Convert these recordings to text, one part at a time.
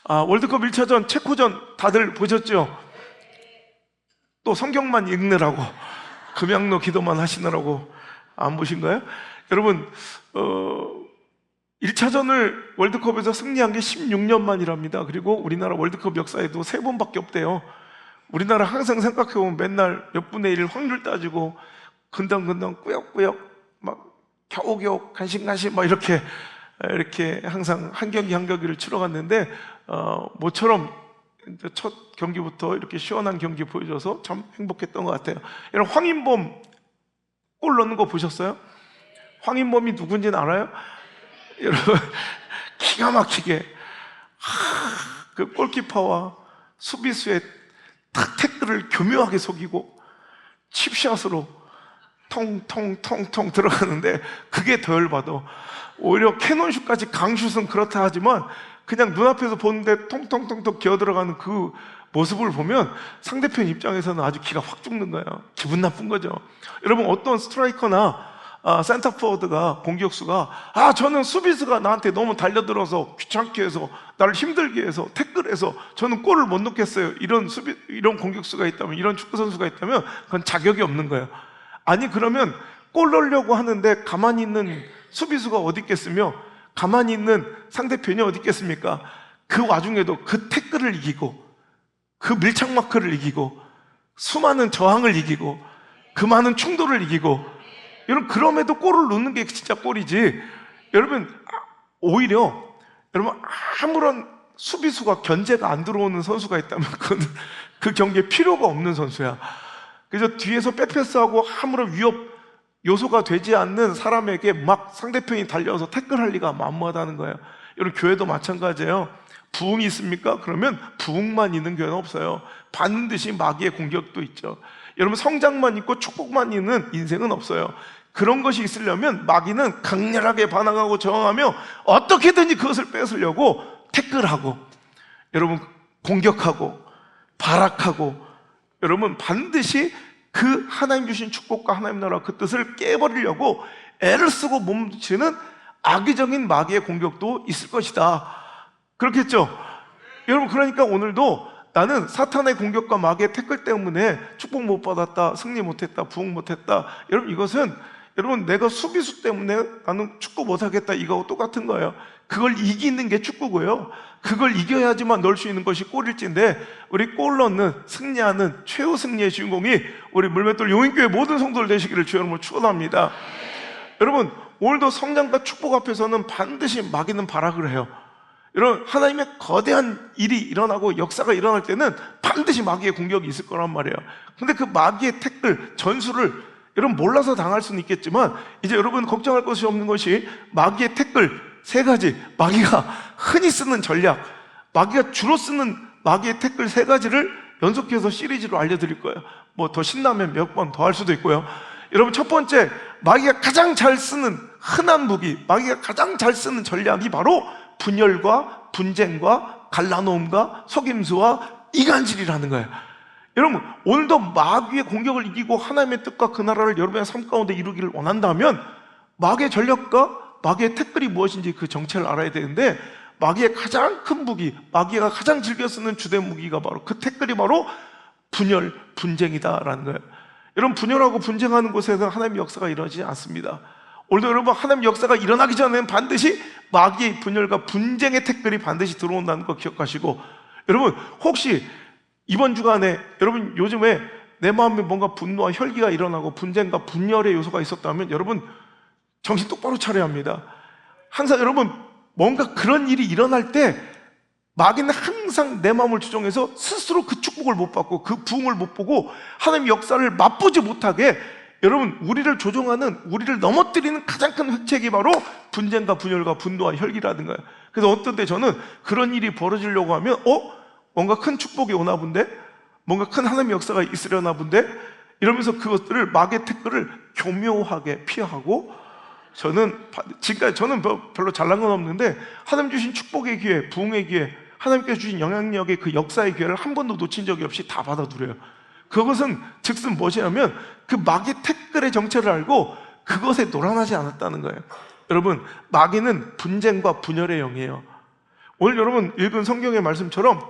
월드컵 1차전 체코전 다들 보셨죠? 또 성경만 읽느라고 금양로 기도만 하시느라고 안 보신가요? 여러분 1차전을 월드컵에서 승리한 게 16년 만이랍니다. 그리고 우리나라 월드컵 역사에도 3번밖에 없대요. 우리나라 항상 생각해보면 맨날 몇 분의 1 확률 따지고 근당근당 꾸역꾸역 막 겨우겨우 간신간신 막 이렇게 항상 한 경기 한 경기를 치러갔는데 모처럼 첫 경기부터 이렇게 시원한 경기 보여줘서 참 행복했던 것 같아요. 여러분 황인범 골 넣는 거 보셨어요? 황인범이 누군지는 알아요? 여러분 기가 막히게 그 골키퍼와 수비수의 태클을 교묘하게 속이고 칩샷으로 통통통통 들어가는데 그게 더 열받아. 오히려 캐논슛까지 강슛은 그렇다 하지만 그냥 눈앞에서 보는데 통통통통 기어 들어가는 그 모습을 보면 상대편 입장에서는 아주 기가 확 죽는 거예요. 기분 나쁜 거죠. 여러분 어떤 스트라이커나 센터포워드가 공격수가 저는 수비수가 나한테 너무 달려들어서 귀찮게 해서 나를 힘들게 해서 태클해서 저는 골을 못 넣겠어요. 이런 공격수가 있다면, 이런 축구 선수가 있다면 그건 자격이 없는 거예요. 아니 그러면 골 넣으려고 하는데 가만히 있는 수비수가 어디 있겠으며 가만히 있는 상대편이 어디 있겠습니까? 그 와중에도 그 태클을 이기고 그 밀착 마크를 이기고 수많은 저항을 이기고 그 많은 충돌을 이기고 여러분 그럼에도 골을 넣는 게 진짜 골이지. 여러분 오히려 여러분 아무런 수비수가 견제가 안 들어오는 선수가 있다면 그건 그 경기에 필요가 없는 선수야. 그래서 뒤에서 백패스하고 아무런 위협 요소가 되지 않는 사람에게 막 상대편이 달려서 태클할 리가 만무하다는 거예요. 여러분 교회도 마찬가지예요. 부흥이 있습니까? 그러면 부흥만 있는 교회는 없어요. 반드시 마귀의 공격도 있죠. 여러분 성장만 있고 축복만 있는 인생은 없어요. 그런 것이 있으려면 마귀는 강렬하게 반항하고 저항하며 어떻게든지 그것을 뺏으려고 태클하고 여러분 공격하고 발악하고 여러분 반드시 그 하나님 주신 축복과 하나님 나라 그 뜻을 깨버리려고 애를 쓰고 몸부치는 악의적인 마귀의 공격도 있을 것이다. 그렇겠죠? 여러분 그러니까 오늘도 나는 사탄의 공격과 마귀의 태클 때문에 축복 못 받았다, 승리 못했다, 부흥 못했다. 여러분 이것은 여러분 내가 수비수 때문에 나는 축구 못하겠다 이거하고 똑같은 거예요. 그걸 이기는 게 축구고요. 그걸 이겨야지만 넣을 수 있는 것이 골일진데 우리 골 넣는 승리하는 최후 승리의 주인공이 우리 물맷돌 용인교회 모든 성도들 되시기를 주의 이름으로 축원합니다. 여러분 오늘도 성장과 축복 앞에서는 반드시 마귀는 발악을 해요. 여러분 하나님의 거대한 일이 일어나고 역사가 일어날 때는 반드시 마귀의 공격이 있을 거란 말이에요. 근데 그 마귀의 태클 전술을 여러분 몰라서 당할 수는 있겠지만 이제 여러분 걱정할 것이 없는 것이 마귀의 태클 3가지, 마귀가 흔히 쓰는 전략, 마귀가 주로 쓰는 마귀의 태클 3가지를 연속해서 시리즈로 알려드릴 거예요. 뭐 더 신나면 몇 번 더 할 수도 있고요. 여러분 첫 번째, 마귀가 가장 잘 쓰는 흔한 무기, 마귀가 가장 잘 쓰는 전략이 바로 분열과 분쟁과 갈라놓음과 속임수와 이간질이라는 거예요. 여러분 오늘도 마귀의 공격을 이기고 하나님의 뜻과 그 나라를 여러분의 삶 가운데 이루기를 원한다면 마귀의 전략과 마귀의 태클이 무엇인지 그 정체를 알아야 되는데 마귀의 가장 큰 무기, 마귀가 가장 즐겨 쓰는 주된 무기가 바로 그 태클이 바로 분열, 분쟁이다라는 거예요. 여러분 분열하고 분쟁하는 곳에서 하나님의 역사가 일어나지 않습니다. 오늘도 여러분 하나님 역사가 일어나기 전에는 반드시 마귀의 분열과 분쟁의 태클이 반드시 들어온다는 거 기억하시고 여러분 혹시 이번 주간에 여러분 요즘에 내 마음에 뭔가 분노와 혈기가 일어나고 분쟁과 분열의 요소가 있었다면 여러분 정신 똑바로 차려야 합니다. 항상 여러분 뭔가 그런 일이 일어날 때 마귀는 항상 내 마음을 조종해서 스스로 그 축복을 못 받고 그 부흥을 못 보고 하나님의 역사를 맛보지 못하게 여러분 우리를 조종하는 우리를 넘어뜨리는 가장 큰 획책이 바로 분쟁과 분열과 분노와 혈기라는 거예요. 그래서 어떤 때 저는 그런 일이 벌어지려고 하면 뭔가 큰 축복이 오나 본데? 뭔가 큰 하나님의 역사가 있으려나 본데? 이러면서 그것들을 마귀의 태클을 교묘하게 피하고 지금까지 저는 별로 잘난 건 없는데 하나님 주신 축복의 기회, 부흥의 기회, 하나님께서 주신 영향력의 그 역사의 기회를 한 번도 놓친 적이 없이 다 받아 누려요. 그것은 즉슨 무엇이냐면 그 마귀의 태클의 정체를 알고 그것에 놀아나지 않았다는 거예요. 여러분 마귀는 분쟁과 분열의 영이에요. 오늘 여러분 읽은 성경의 말씀처럼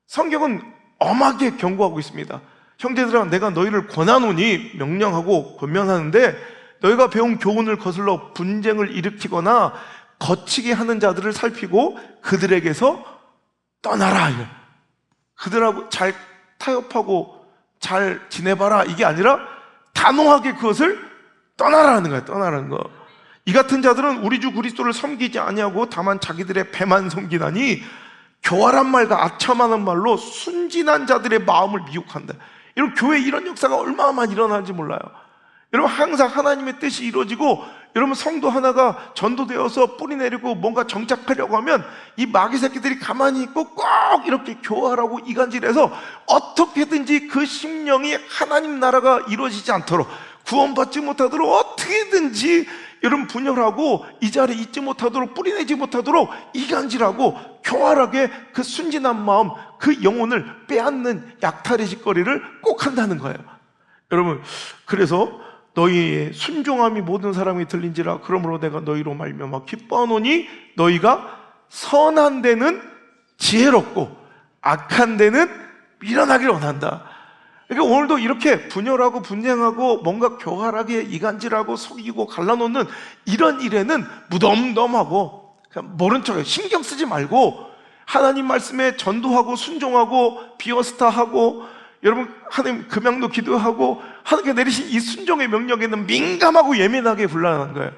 성경은 엄하게 경고하고 있습니다. 형제들아, 내가 너희를 권하노니, 명령하고 권면하는데 너희가 배운 교훈을 거슬러 분쟁을 일으키거나 거치게 하는 자들을 살피고 그들에게서 떠나라. 그들하고 잘 타협하고 잘 지내봐라, 이게 아니라 단호하게 그것을 떠나라는 거예요. 떠나라는 거. 이 같은 자들은 우리 주 그리스도를 섬기지 아니하고 다만 자기들의 배만 섬기나니 교활한 말과 아첨하는 말로 순진한 자들의 마음을 미혹한다. 여러분, 교회에 이런 역사가 얼마나 많이 일어나는지 몰라요. 여러분, 항상 하나님의 뜻이 이루어지고 여러분 성도 하나가 전도되어서 뿌리 내리고 뭔가 정착하려고 하면 이 마귀 새끼들이 가만히 있고 꼭 이렇게 교활하고 이간질해서 어떻게든지 그 심령이 하나님 나라가 이루어지지 않도록, 구원받지 못하도록 어떻게든지 여러분 분열하고 이 자리에 있지 못하도록, 뿌리내지 못하도록 이간질하고 교활하게 그 순진한 마음, 그 영혼을 빼앗는 약탈의 짓거리를 꼭 한다는 거예요. 여러분, 그래서 너희의 순종함이 모든 사람이 들린지라. 그러므로 내가 너희로 말미암아 기뻐하노니 너희가 선한 데는 지혜롭고 악한 데는 미련하기를 원한다. 그러니까 오늘도 이렇게 분열하고 분쟁하고 뭔가 교활하게 이간질하고 속이고 갈라놓는 이런 일에는 무덤덤하고 그냥 모른 척 신경 쓰지 말고 하나님 말씀에 전도하고 순종하고 비어스타하고 여러분 하나님 금양도 기도하고 하나님께 내리신 이 순종의 명령에는 민감하고 예민하게 불러나는 거예요.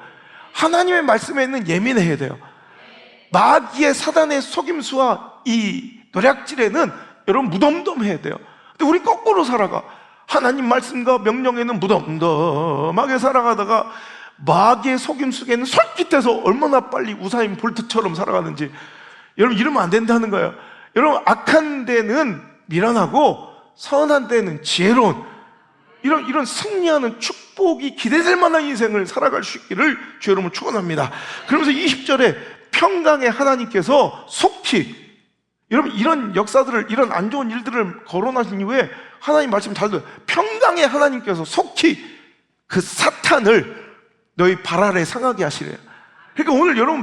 하나님의 말씀에는 예민해야 돼요. 마귀의 사단의 속임수와 이 노략질에는 여러분 무덤덤해야 돼요. 근데 우리 거꾸로 살아가. 하나님 말씀과 명령에는 무덤덤하게 살아가다가 마귀의 속임수에는 솔깃해서 얼마나 빨리 우사인 볼트처럼 살아가는지. 여러분, 이러면 안 된다는 거예요. 여러분, 악한 데는 미련하고 선한 데는 지혜로운 이런 승리하는 축복이 기대될 만한 인생을 살아갈 수 있기를 주 여러분 축원합니다. 그러면서 20절에 평강의 하나님께서 속히, 여러분 이런 역사들을, 이런 안 좋은 일들을 거론하신 이후에 하나님 말씀 잘 들어요. 평강의 하나님께서 속히 그 사탄을 너희 발 아래 상하게 하시래요. 그러니까 오늘 여러분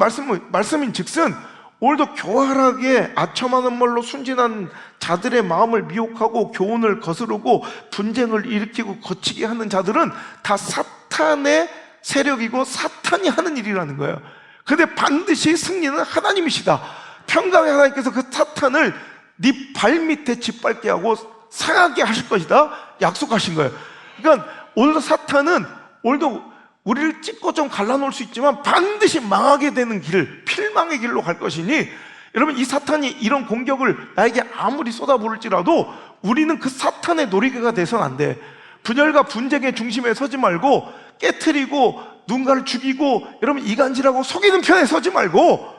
말씀인 즉슨 오늘도 교활하게 아첨하는 말로 순진한 자들의 마음을 미혹하고 교훈을 거스르고 분쟁을 일으키고 거치게 하는 자들은 다 사탄의 세력이고 사탄이 하는 일이라는 거예요. 근데 반드시 승리는 하나님이시다. 평강의 하나님께서 그 사탄을 네 발밑에 짓밟게 하고 상하게 하실 것이다 약속하신 거예요. 그러니까 오늘도 사탄은 오늘도 우리를 찍고 좀 갈라놓을 수 있지만 반드시 망하게 되는 길, 필망의 길로 갈 것이니 여러분, 이 사탄이 이런 공격을 나에게 아무리 쏟아부을지라도 우리는 그 사탄의 놀이개가 돼서는 안 돼. 분열과 분쟁의 중심에 서지 말고 깨트리고 누군가를 죽이고 여러분 이간질하고 속이는 편에 서지 말고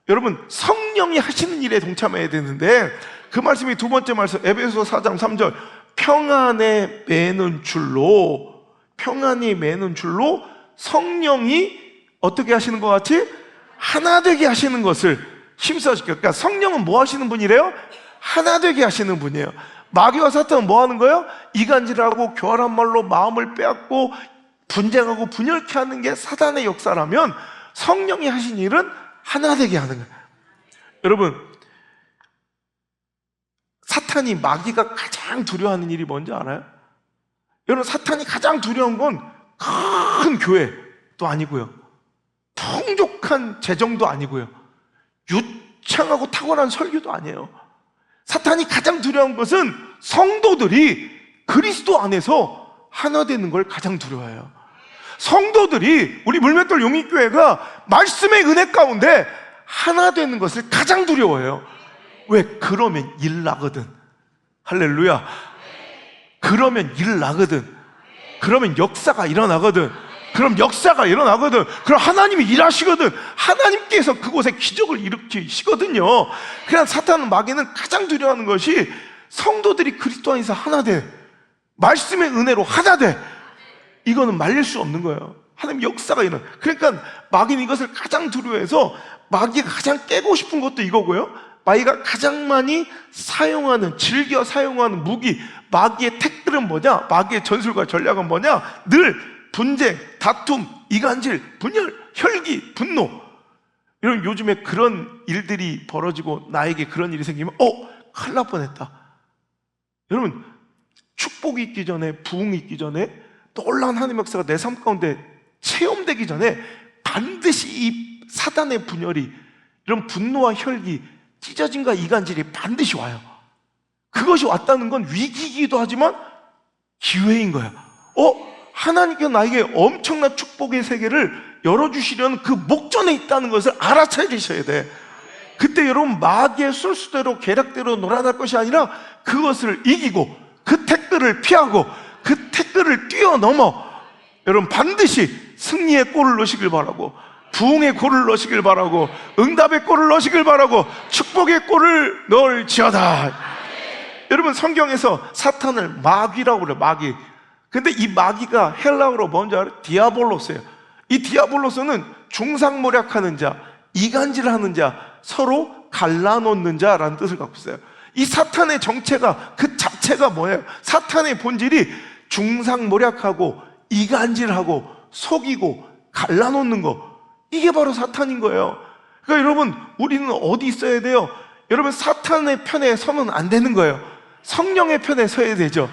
여러분 성령이 하시는 일에 동참해야 되는데, 그 말씀이 두 번째 말씀 에베소서 4장 3절 평안에 매는 줄로, 평안이 매는 줄로 성령이 어떻게 하시는 것 같이 하나 되게 하시는 것을 힘써시켜. 그러니까 성령은 뭐 하시는 분이래요? 하나 되게 하시는 분이에요. 마귀와 사탄은 뭐 하는 거예요? 이간질하고 교활한 말로 마음을 빼앗고 분쟁하고 분열케 하는 게 사단의 역사라면 성령이 하신 일은 하나 되게 하는 거예요. 여러분, 사탄이, 마귀가 가장 두려워하는 일이 뭔지 알아요? 여러분, 사탄이 가장 두려운 건 큰 교회도 아니고요, 풍족한 재정도 아니고요, 유창하고 탁월한 설교도 아니에요. 사탄이 가장 두려운 것은 성도들이 그리스도 안에서 하나 되는 걸 가장 두려워해요. 성도들이, 우리 물맷돌 용인교회가 말씀의 은혜 가운데 하나 되는 것을 가장 두려워해요. 왜? 그러면 일 나거든. 할렐루야. 그러면 일 나거든. 그러면 역사가 일어나거든. 그럼 역사가 일어나거든. 그럼 하나님이 일하시거든. 하나님께서 그곳에 기적을 일으키시거든요. 그냥 사탄은, 마귀는 가장 두려워하는 것이 성도들이 그리스도 안에서 하나 돼, 말씀의 은혜로 하나 돼. 이거는 말릴 수 없는 거예요. 하나님 역사가 일어나. 그러니까 마귀는 이것을 가장 두려워해서 마귀가 가장 깨고 싶은 것도 이거고요, 마귀가 가장 많이 사용하는, 즐겨 사용하는 무기, 마귀의 택들은 뭐냐? 마귀의 전술과 전략은 뭐냐? 늘 분쟁, 다툼, 이간질, 분열, 혈기, 분노. 여러분, 요즘에 그런 일들이 벌어지고 나에게 그런 일이 생기면 큰일 날 뻔했다. 여러분, 축복이 있기 전에, 부흥이 있기 전에, 놀라운 하나님의 역사가 내 삶 가운데 체험되기 전에 반드시 이 사단의 분열이, 이런 분노와 혈기, 찢어짐과 이간질이 반드시 와요. 그것이 왔다는 건 위기이기도 하지만 기회인 거야. 하나님께서 나에게 엄청난 축복의 세계를 열어주시려는 그 목전에 있다는 것을 알아차리셔야 돼. 그때 여러분, 마귀의 술수대로 계략대로 놀아날 것이 아니라 그것을 이기고 그 태클을 피하고 그 태클을 뛰어넘어 여러분 반드시 승리의 골을 넣으시길 바라고, 부흥의 골을 넣으시길 바라고, 응답의 골을 넣으시길 바라고, 축복의 골을 넣을지어다. 여러분, 성경에서 사탄을 마귀라고 그래요. 마귀. 근데 이 마귀가 헬라어로 뭔지 알아요? 디아볼로스예요. 이 디아볼로스는 중상모략하는 자, 이간질하는 자, 서로 갈라놓는 자라는 뜻을 갖고 있어요. 이 사탄의 정체가, 그 자체가 뭐예요? 사탄의 본질이 중상모략하고 이간질하고 속이고 갈라놓는 거, 이게 바로 사탄인 거예요. 그러니까 여러분, 우리는 어디 있어야 돼요? 여러분, 사탄의 편에 서면 안 되는 거예요. 성령의 편에 서야 되죠.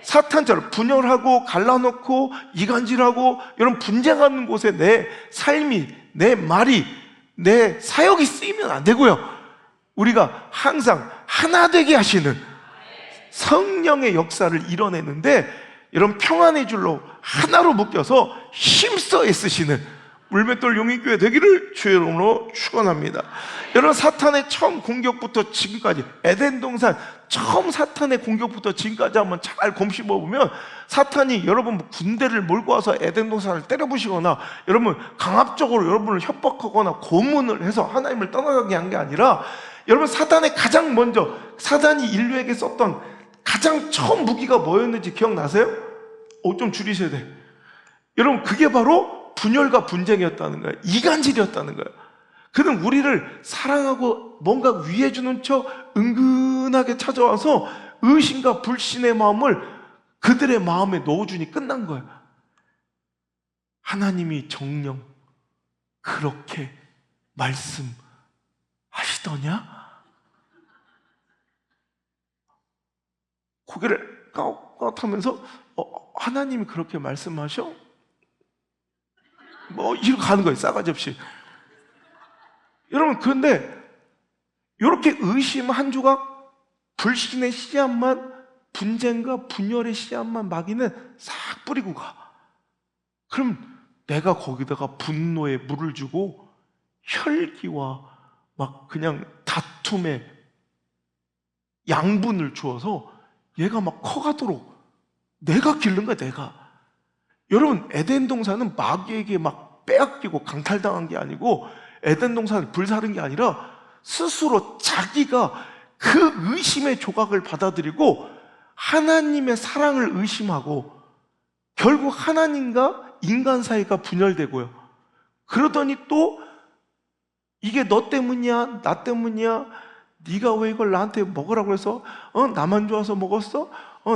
사탄처럼 분열하고 갈라놓고 이간질하고 여러분 분쟁하는 곳에 내 삶이, 내 말이, 내 사역이 쓰이면 안 되고요. 우리가 항상 하나 되게 하시는 성령의 역사를 이뤄내는데, 여러분 평안의 줄로 하나로 묶여서 힘써 애쓰시는 물맷돌 용인교회 되기를 주의 이름으로 축원합니다. 여러분, 사탄의 처음 공격부터 지금까지, 에덴 동산 처음 사탄의 공격부터 지금까지 한번 잘 곰씹어 보면, 사탄이 여러분 군대를 몰고 와서 에덴 동산을 때려부시거나 여러분 강압적으로 여러분을 협박하거나 고문을 해서 하나님을 떠나가게 한 게 아니라, 여러분 사탄의 가장 먼저, 사탄이 인류에게 썼던 가장 처음 무기가 뭐였는지 기억나세요? 좀 줄이셔야 돼. 여러분, 그게 바로 분열과 분쟁이었다는 거예요. 이간질이었다는 거예요. 그는 우리를 사랑하고 뭔가 위해주는 척 은근하게 찾아와서 의심과 불신의 마음을 그들의 마음에 넣어주니 끝난 거예요. 하나님이 정녕 그렇게 말씀하시더냐? 고개를 까웃까웃하면서 하나님이 그렇게 말씀하셔? 이렇게 가는 거예요. 싸가지 없이. 여러분, 그런데 이렇게 의심 한 조각, 불신의 씨앗만, 분쟁과 분열의 씨앗만 마귀는 싹 뿌리고 가. 그럼 내가 거기다가 분노에 물을 주고 혈기와 막 그냥 다툼에 양분을 주어서 얘가 막 커가도록 내가 기른 거야, 내가. 여러분, 에덴 동산은 마귀에게 막 빼앗기고 강탈당한 게 아니고, 에덴 동산을 불사른 게 아니라 스스로 자기가 그 의심의 조각을 받아들이고 하나님의 사랑을 의심하고, 결국 하나님과 인간 사이가 분열되고요. 그러더니 또 이게 너 때문이야, 나 때문이야, 네가 왜 이걸 나한테 먹으라고 해서 나만 좋아서 먹었어?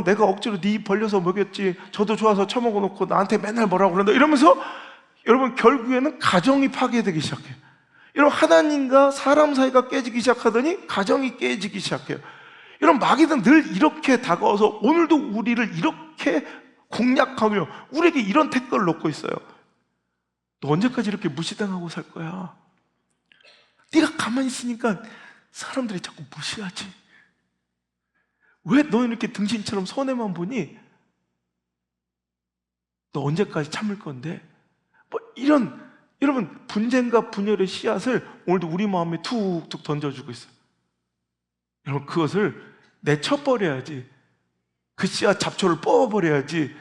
내가 억지로 네 입 벌려서 먹였지, 저도 좋아서 처먹어 놓고 나한테 맨날 뭐라고 그런다, 이러면서 여러분 결국에는 가정이 파괴되기 시작해요. 여러분, 하나님과 사람 사이가 깨지기 시작하더니 가정이 깨지기 시작해요. 여러분, 마귀는 늘 이렇게 다가와서 오늘도 우리를 이렇게 공략하며 우리에게 이런 태클을 놓고 있어요. 너 언제까지 이렇게 무시당하고 살 거야? 네가 가만히 있으니까 사람들이 자꾸 무시하지. 왜 너는 이렇게 등신처럼 손해만 보니? 너 언제까지 참을 건데? 이런, 여러분, 분쟁과 분열의 씨앗을 오늘도 우리 마음에 툭툭 던져주고 있어요. 여러분, 그것을 내쳐버려야지. 그 씨앗 잡초를 뽑아버려야지.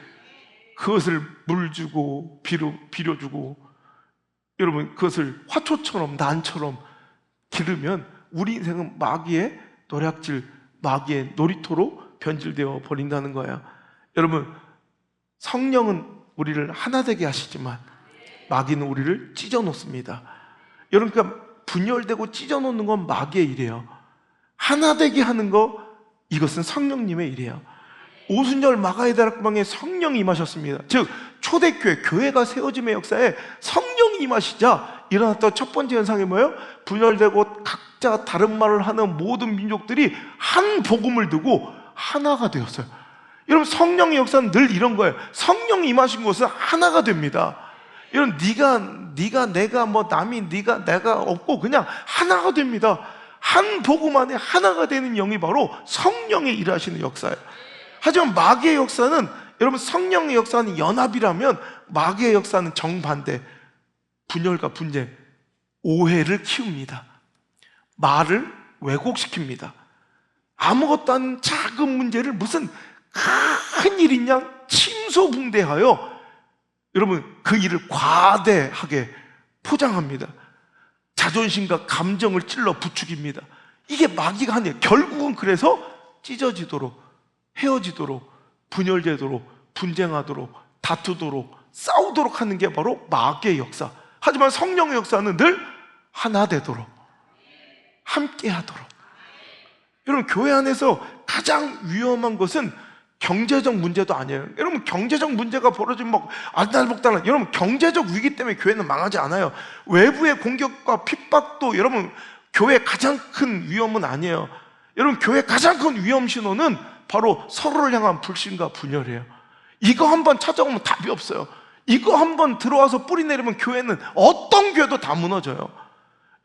그것을 물 주고 비료주고 여러분, 그것을 화초처럼 난처럼 기르면 우리 인생은 마귀의 노략질, 마귀의 놀이터로 변질되어 버린다는 거예요. 여러분, 성령은 우리를 하나 되게 하시지만 마귀는 우리를 찢어놓습니다. 여러분, 그러니까 분열되고 찢어놓는 건 마귀의 일이에요. 하나 되게 하는 거, 이것은 성령님의 일이에요. 오순절 마가의 다락방에 성령이 임하셨습니다. 즉 초대교회, 교회가 세워짐의 역사에 성령이 임하시자 일어났던 첫 번째 현상이 뭐예요? 분열되고 각자 다른 말을 하는 모든 민족들이 한 복음을 두고 하나가 되었어요. 여러분, 성령의 역사는 늘 이런 거예요. 성령이 임하신 곳은 하나가 됩니다. 여러분, 네가 내가 뭐 남이 네가 내가 없고 그냥 하나가 됩니다. 한 복음 안에 하나가 되는 영이 바로 성령의 일하시는 역사예요. 하지만 마귀의 역사는, 여러분, 성령의 역사는 연합이라면 마귀의 역사는 정반대, 분열과 분쟁, 오해를 키웁니다. 말을 왜곡시킵니다. 아무것도 아닌 작은 문제를 무슨 큰 일인 양 침소붕대하여 여러분 그 일을 과대하게 포장합니다. 자존심과 감정을 찔러 부추깁니다. 이게 마귀가 하는 일. 결국은 그래서 찢어지도록, 헤어지도록, 분열되도록, 분쟁하도록, 다투도록, 싸우도록 하는 게 바로 마귀의 역사. 하지만 성령의 역사는 늘 하나 되도록, 함께 하도록. 여러분, 교회 안에서 가장 위험한 것은 경제적 문제도 아니에요. 여러분, 경제적 문제가 벌어지면 막 알달복달한, 여러분, 경제적 위기 때문에 교회는 망하지 않아요. 외부의 공격과 핍박도 여러분 교회의 가장 큰 위험은 아니에요. 여러분, 교회의 가장 큰 위험 신호는 바로 서로를 향한 불신과 분열이에요. 이거 한번 찾아오면 답이 없어요. 이거 한번 들어와서 뿌리 내리면 교회는, 어떤 교회도 다 무너져요.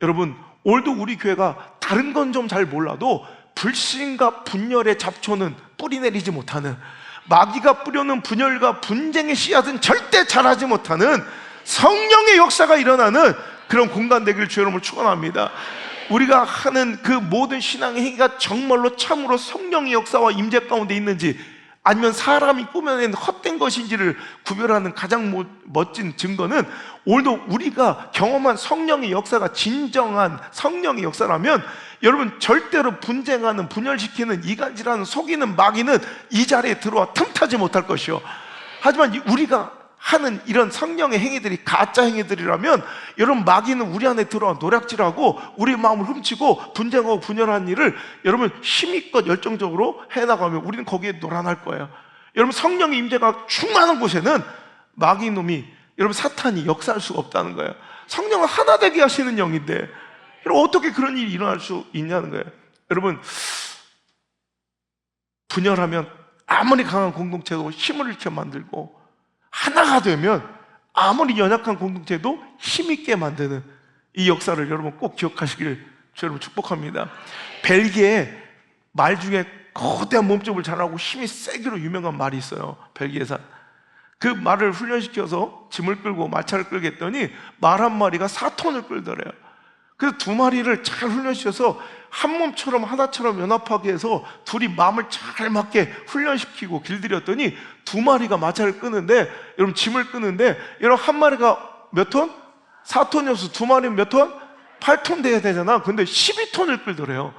여러분, 오늘도 우리 교회가 다른 건 좀 잘 몰라도 불신과 분열의 잡초는 뿌리 내리지 못하는, 마귀가 뿌려놓은 분열과 분쟁의 씨앗은 절대 자라지 못하는 성령의 역사가 일어나는 그런 공간 되기를 주의 이름으로 축원합니다. 우리가 하는 그 모든 신앙의 행위가 정말로 참으로 성령의 역사와 임재 가운데 있는지, 아니면 사람이 꾸며낸 헛된 것인지를 구별하는 가장 멋진 증거는, 오늘도 우리가 경험한 성령의 역사가 진정한 성령의 역사라면 여러분, 절대로 분쟁하는, 분열시키는, 이간질하는, 속이는 마귀는 이 자리에 들어와 틈타지 못할 것이요. 하지만 우리가 하는 이런 성령의 행위들이 가짜 행위들이라면 여러분, 마귀는 우리 안에 들어와 노략질하고 우리 마음을 훔치고 분쟁하고 분열하는 일을 여러분 힘껏 열정적으로 해나가면 우리는 거기에 놀아날 거예요. 여러분, 성령의 임재가 충만한 곳에는 마귀 놈이, 여러분, 사탄이 역사할 수가 없다는 거예요. 성령은 하나 되게 하시는 영인데 여러분, 어떻게 그런 일이 일어날 수 있냐는 거예요. 여러분, 분열하면 아무리 강한 공동체도 힘을 잃게 만들고, 하나가 되면 아무리 연약한 공동체도 힘있게 만드는 이 역사를 여러분 꼭 기억하시길 여러분 축복합니다. 벨기에 말 중에 거대한 몸집을 자랑하고 힘이 세기로 유명한 말이 있어요. 벨기에산. 그 말을 훈련시켜서 짐을 끌고 마차를 끌게 했더니 말 한 마리가 4톤을 끌더래요. 그래서 두 마리를 잘 훈련시켜서 한 몸처럼 하나처럼 연합하게 해서 둘이 마음을 잘 맞게 훈련시키고 길들였더니 두 마리가 마차를 끄는데, 여러분, 짐을 끄는데, 여러분, 한 마리가 몇 톤? 4톤이어서 두 마리는 몇 톤? 8톤 돼야 되잖아. 근데 12톤을 끌더래요.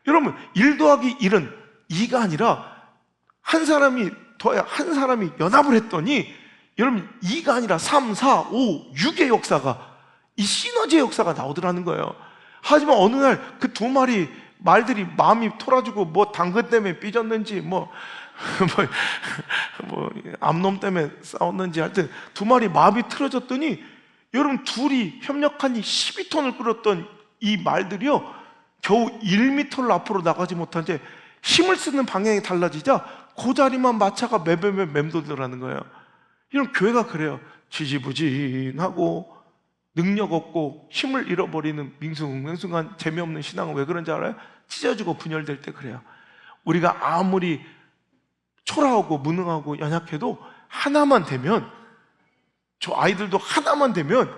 여러분, 1 더하기 1은 2가 아니라 한 사람이 더해야 한 사람이 연합을 했더니 여러분 2가 아니라 3, 4, 5, 6의 역사가, 이 시너지의 역사가 나오더라는 거예요. 하지만 어느 날 그 두 마리 말들이 마음이 토라지고 뭐 당근 때문에 삐졌는지 뭐 암놈 때문에 싸웠는지 하여튼 두 마리 마음이 틀어졌더니 여러분 둘이 협력하니 12톤을 끌었던 이 말들이요 겨우 1m를 앞으로 나가지 못한 채 힘을 쓰는 방향이 달라지자 그 자리만 마차가 맴돌더라는 거예요. 이런 교회가 그래요. 지지부진하고 능력 없고 힘을 잃어버리는 밍숭맹숭한 재미없는 신앙은 왜 그런지 알아요? 찢어지고 분열될 때 그래요. 우리가 아무리 초라하고 무능하고 연약해도 하나만 되면, 저 아이들도 하나만 되면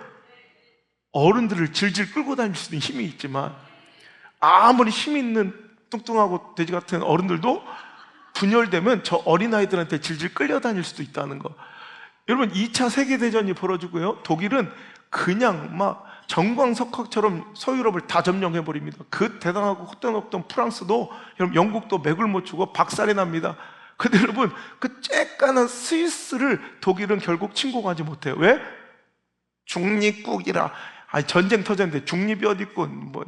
어른들을 질질 끌고 다닐 수 있는 힘이 있지만 아무리 힘 있는 뚱뚱하고 돼지 같은 어른들도 분열되면 저 어린아이들한테 질질 끌려다닐 수도 있다는 거. 여러분 2차 세계대전이 벌어지고요, 독일은 그냥 막 정광석학처럼 서유럽을 다 점령해버립니다. 그 대단하고 헛되없던 프랑스도, 여러분 영국도 맥을 못 추고 박살이 납니다. 근데 여러분 그 쬐깐한 스위스를 독일은 결국 침공하지 못해요. 왜? 중립국이라. 아니 전쟁 터졌는데 중립이 어디 있고 뭐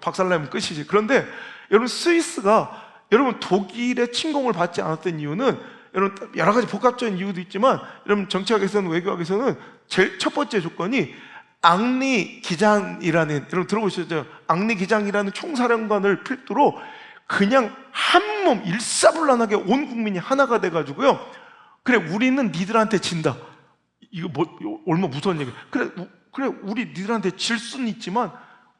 박살나면 끝이지. 그런데 여러분 스위스가 여러분 독일의 침공을 받지 않았던 이유는, 여러분 여러 가지 복합적인 이유도 있지만 여러분 정치학에서는, 외교학에서는 제일 첫 번째 조건이 앙리기장이라는, 여러분 들어보셨죠? 앙리기장이라는 총사령관을 필두로 그냥 한 몸 일사불란하게 온 국민이 하나가 돼가지고요, 그래 우리는 니들한테 진다. 이거 뭐 얼마 무서운 얘기야. 그래 우리 니들한테 질 수는 있지만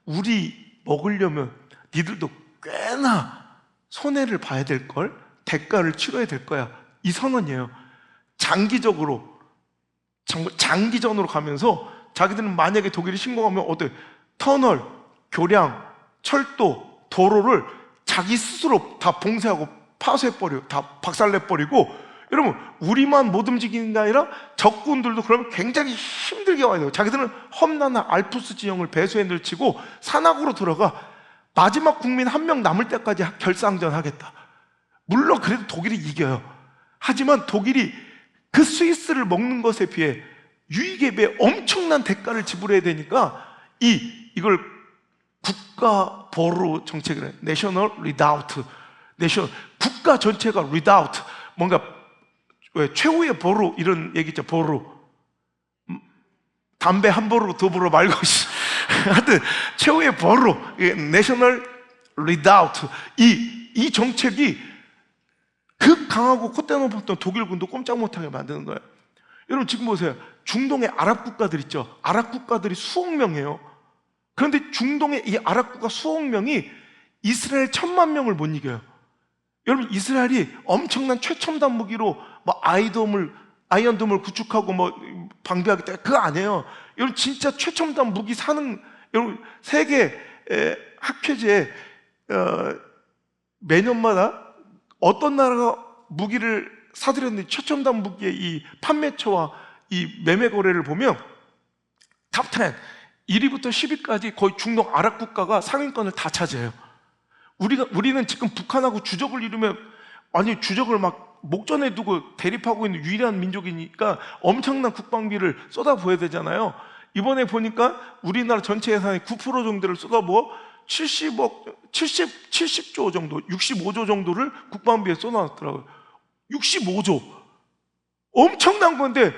우리 먹으려면 니들도 꽤나 손해를 봐야 될 걸, 대가를 치러야 될 거야. 이 선언이에요. 장기전으로 가면서 자기들은 만약에 독일이 침공하면 어때? 터널, 교량, 철도, 도로를 자기 스스로 다 봉쇄하고 파쇄해버려, 다 박살내버리고, 여러분 우리만 못 움직이는 게 아니라 적군들도 그러면 굉장히 힘들게 와야 돼요. 자기들은 험난한 알프스 지형을 배수에 늘치고 산악으로 들어가 마지막 국민 한 명 남을 때까지 결사항전 하겠다. 물론 그래도 독일이 이겨요. 하지만 독일이 그 스위스를 먹는 것에 비해 유익에 비해 엄청난 대가를 지불해야 되니까 이걸 국가 보루 정책이라 해요. 내셔널 리다우트. 국가 전체가 리다우트. 뭔가 왜 최후의 보루 이런 얘기 있죠. 보루. 담배 한 보루 두 보루 말고 하여튼 최후의 보루. 내셔널 리다우트. 이 정책이 극강하고 콧대 높았던 독일군도 꼼짝 못하게 만드는 거예요. 여러분 지금 보세요. 중동의 아랍 국가들 있죠. 아랍 국가들이 수억 명이에요. 그런데 중동의 이 아랍 국가 수억 명이 이스라엘 1000만 명을 못 이겨요. 여러분 이스라엘이 엄청난 최첨단 무기로 뭐 아이언돔을 구축하고 뭐 방비하겠다, 그거 아니에요. 여러분 진짜 최첨단 무기 사는, 여러분 세계 학회지에 매년마다 어떤 나라가 무기를 사들였는지 최첨단 무기의 이 판매처와 이 매매 거래를 보면 탑10 1위부터 10위까지 거의 중동 아랍 국가가 상위권을 다 차지해요. 우리는 지금 북한하고 주적을 이루면, 아니 주적을 막 목전에 두고 대립하고 있는 유일한 민족이니까 엄청난 국방비를 쏟아부어야 되잖아요. 이번에 보니까 우리나라 전체 예산의 9% 정도를 쏟아부어 70조 정도, 65조 정도를 국방비에 쏟아놨더라고요. 65조. 엄청난 건데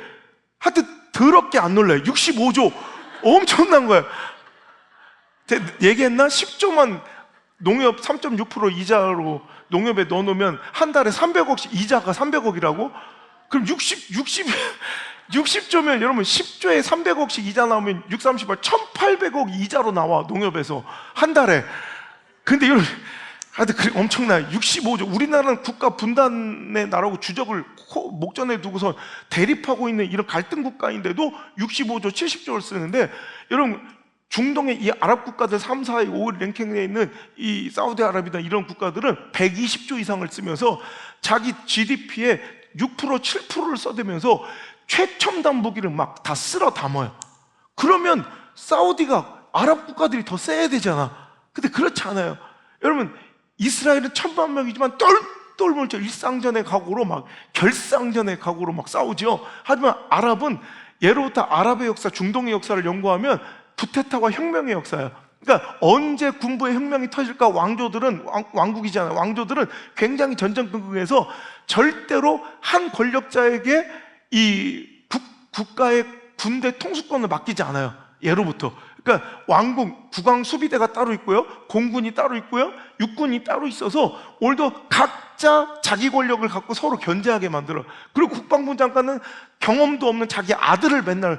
하여튼 더럽게 안 놀라요. 65조. 엄청난 거예요. 얘기했나? 10조만 농협 3.6% 이자로 농협에 넣어놓으면 한 달에 300억씩, 이자가 300억이라고? 그럼 60조면 여러분 10조에 300억씩 이자 나오면 6, 38, 1800억 이자로 나와 농협에서 한 달에. 근데 여러분 하여튼 엄청나요. 65조. 우리나라는 국가 분단의 나라고 주적을 목전에 두고서 대립하고 있는 이런 갈등 국가인데도 65조, 70조를 쓰는데, 여러분 중동의 이 아랍 국가들 3, 4, 5, 5 랭킹에 있는 이 사우디아라비아나 이런 국가들은 120조 이상을 쓰면서 자기 GDP의 6%, 7%를 써대면서 최첨단 무기를 막 다 쓸어 담아요. 그러면 사우디가 아랍 국가들이 더 세야 되잖아. 근데 그렇지 않아요. 여러분 이스라엘은 1000만 명이지만 똘똘몰쳐 일상전의 각오로 막 결상전의 각오로 막 싸우죠. 하지만 아랍은 예로부터 아랍의 역사, 중동의 역사를 연구하면 구테타와 혁명의 역사예요. 그러니까 언제 군부의 혁명이 터질까? 왕국이잖아요. 왕조들은 굉장히 전전긍긍해서 절대로 한 권력자에게 이 국가의 군대 통수권을 맡기지 않아요. 예로부터. 그러니까 왕국, 국왕 수비대가 따로 있고요, 공군이 따로 있고요, 육군이 따로 있어서 오늘도 각자 자기 권력을 갖고 서로 견제하게 만들어. 그리고 국방부 장관은 경험도 없는 자기 아들을 맨날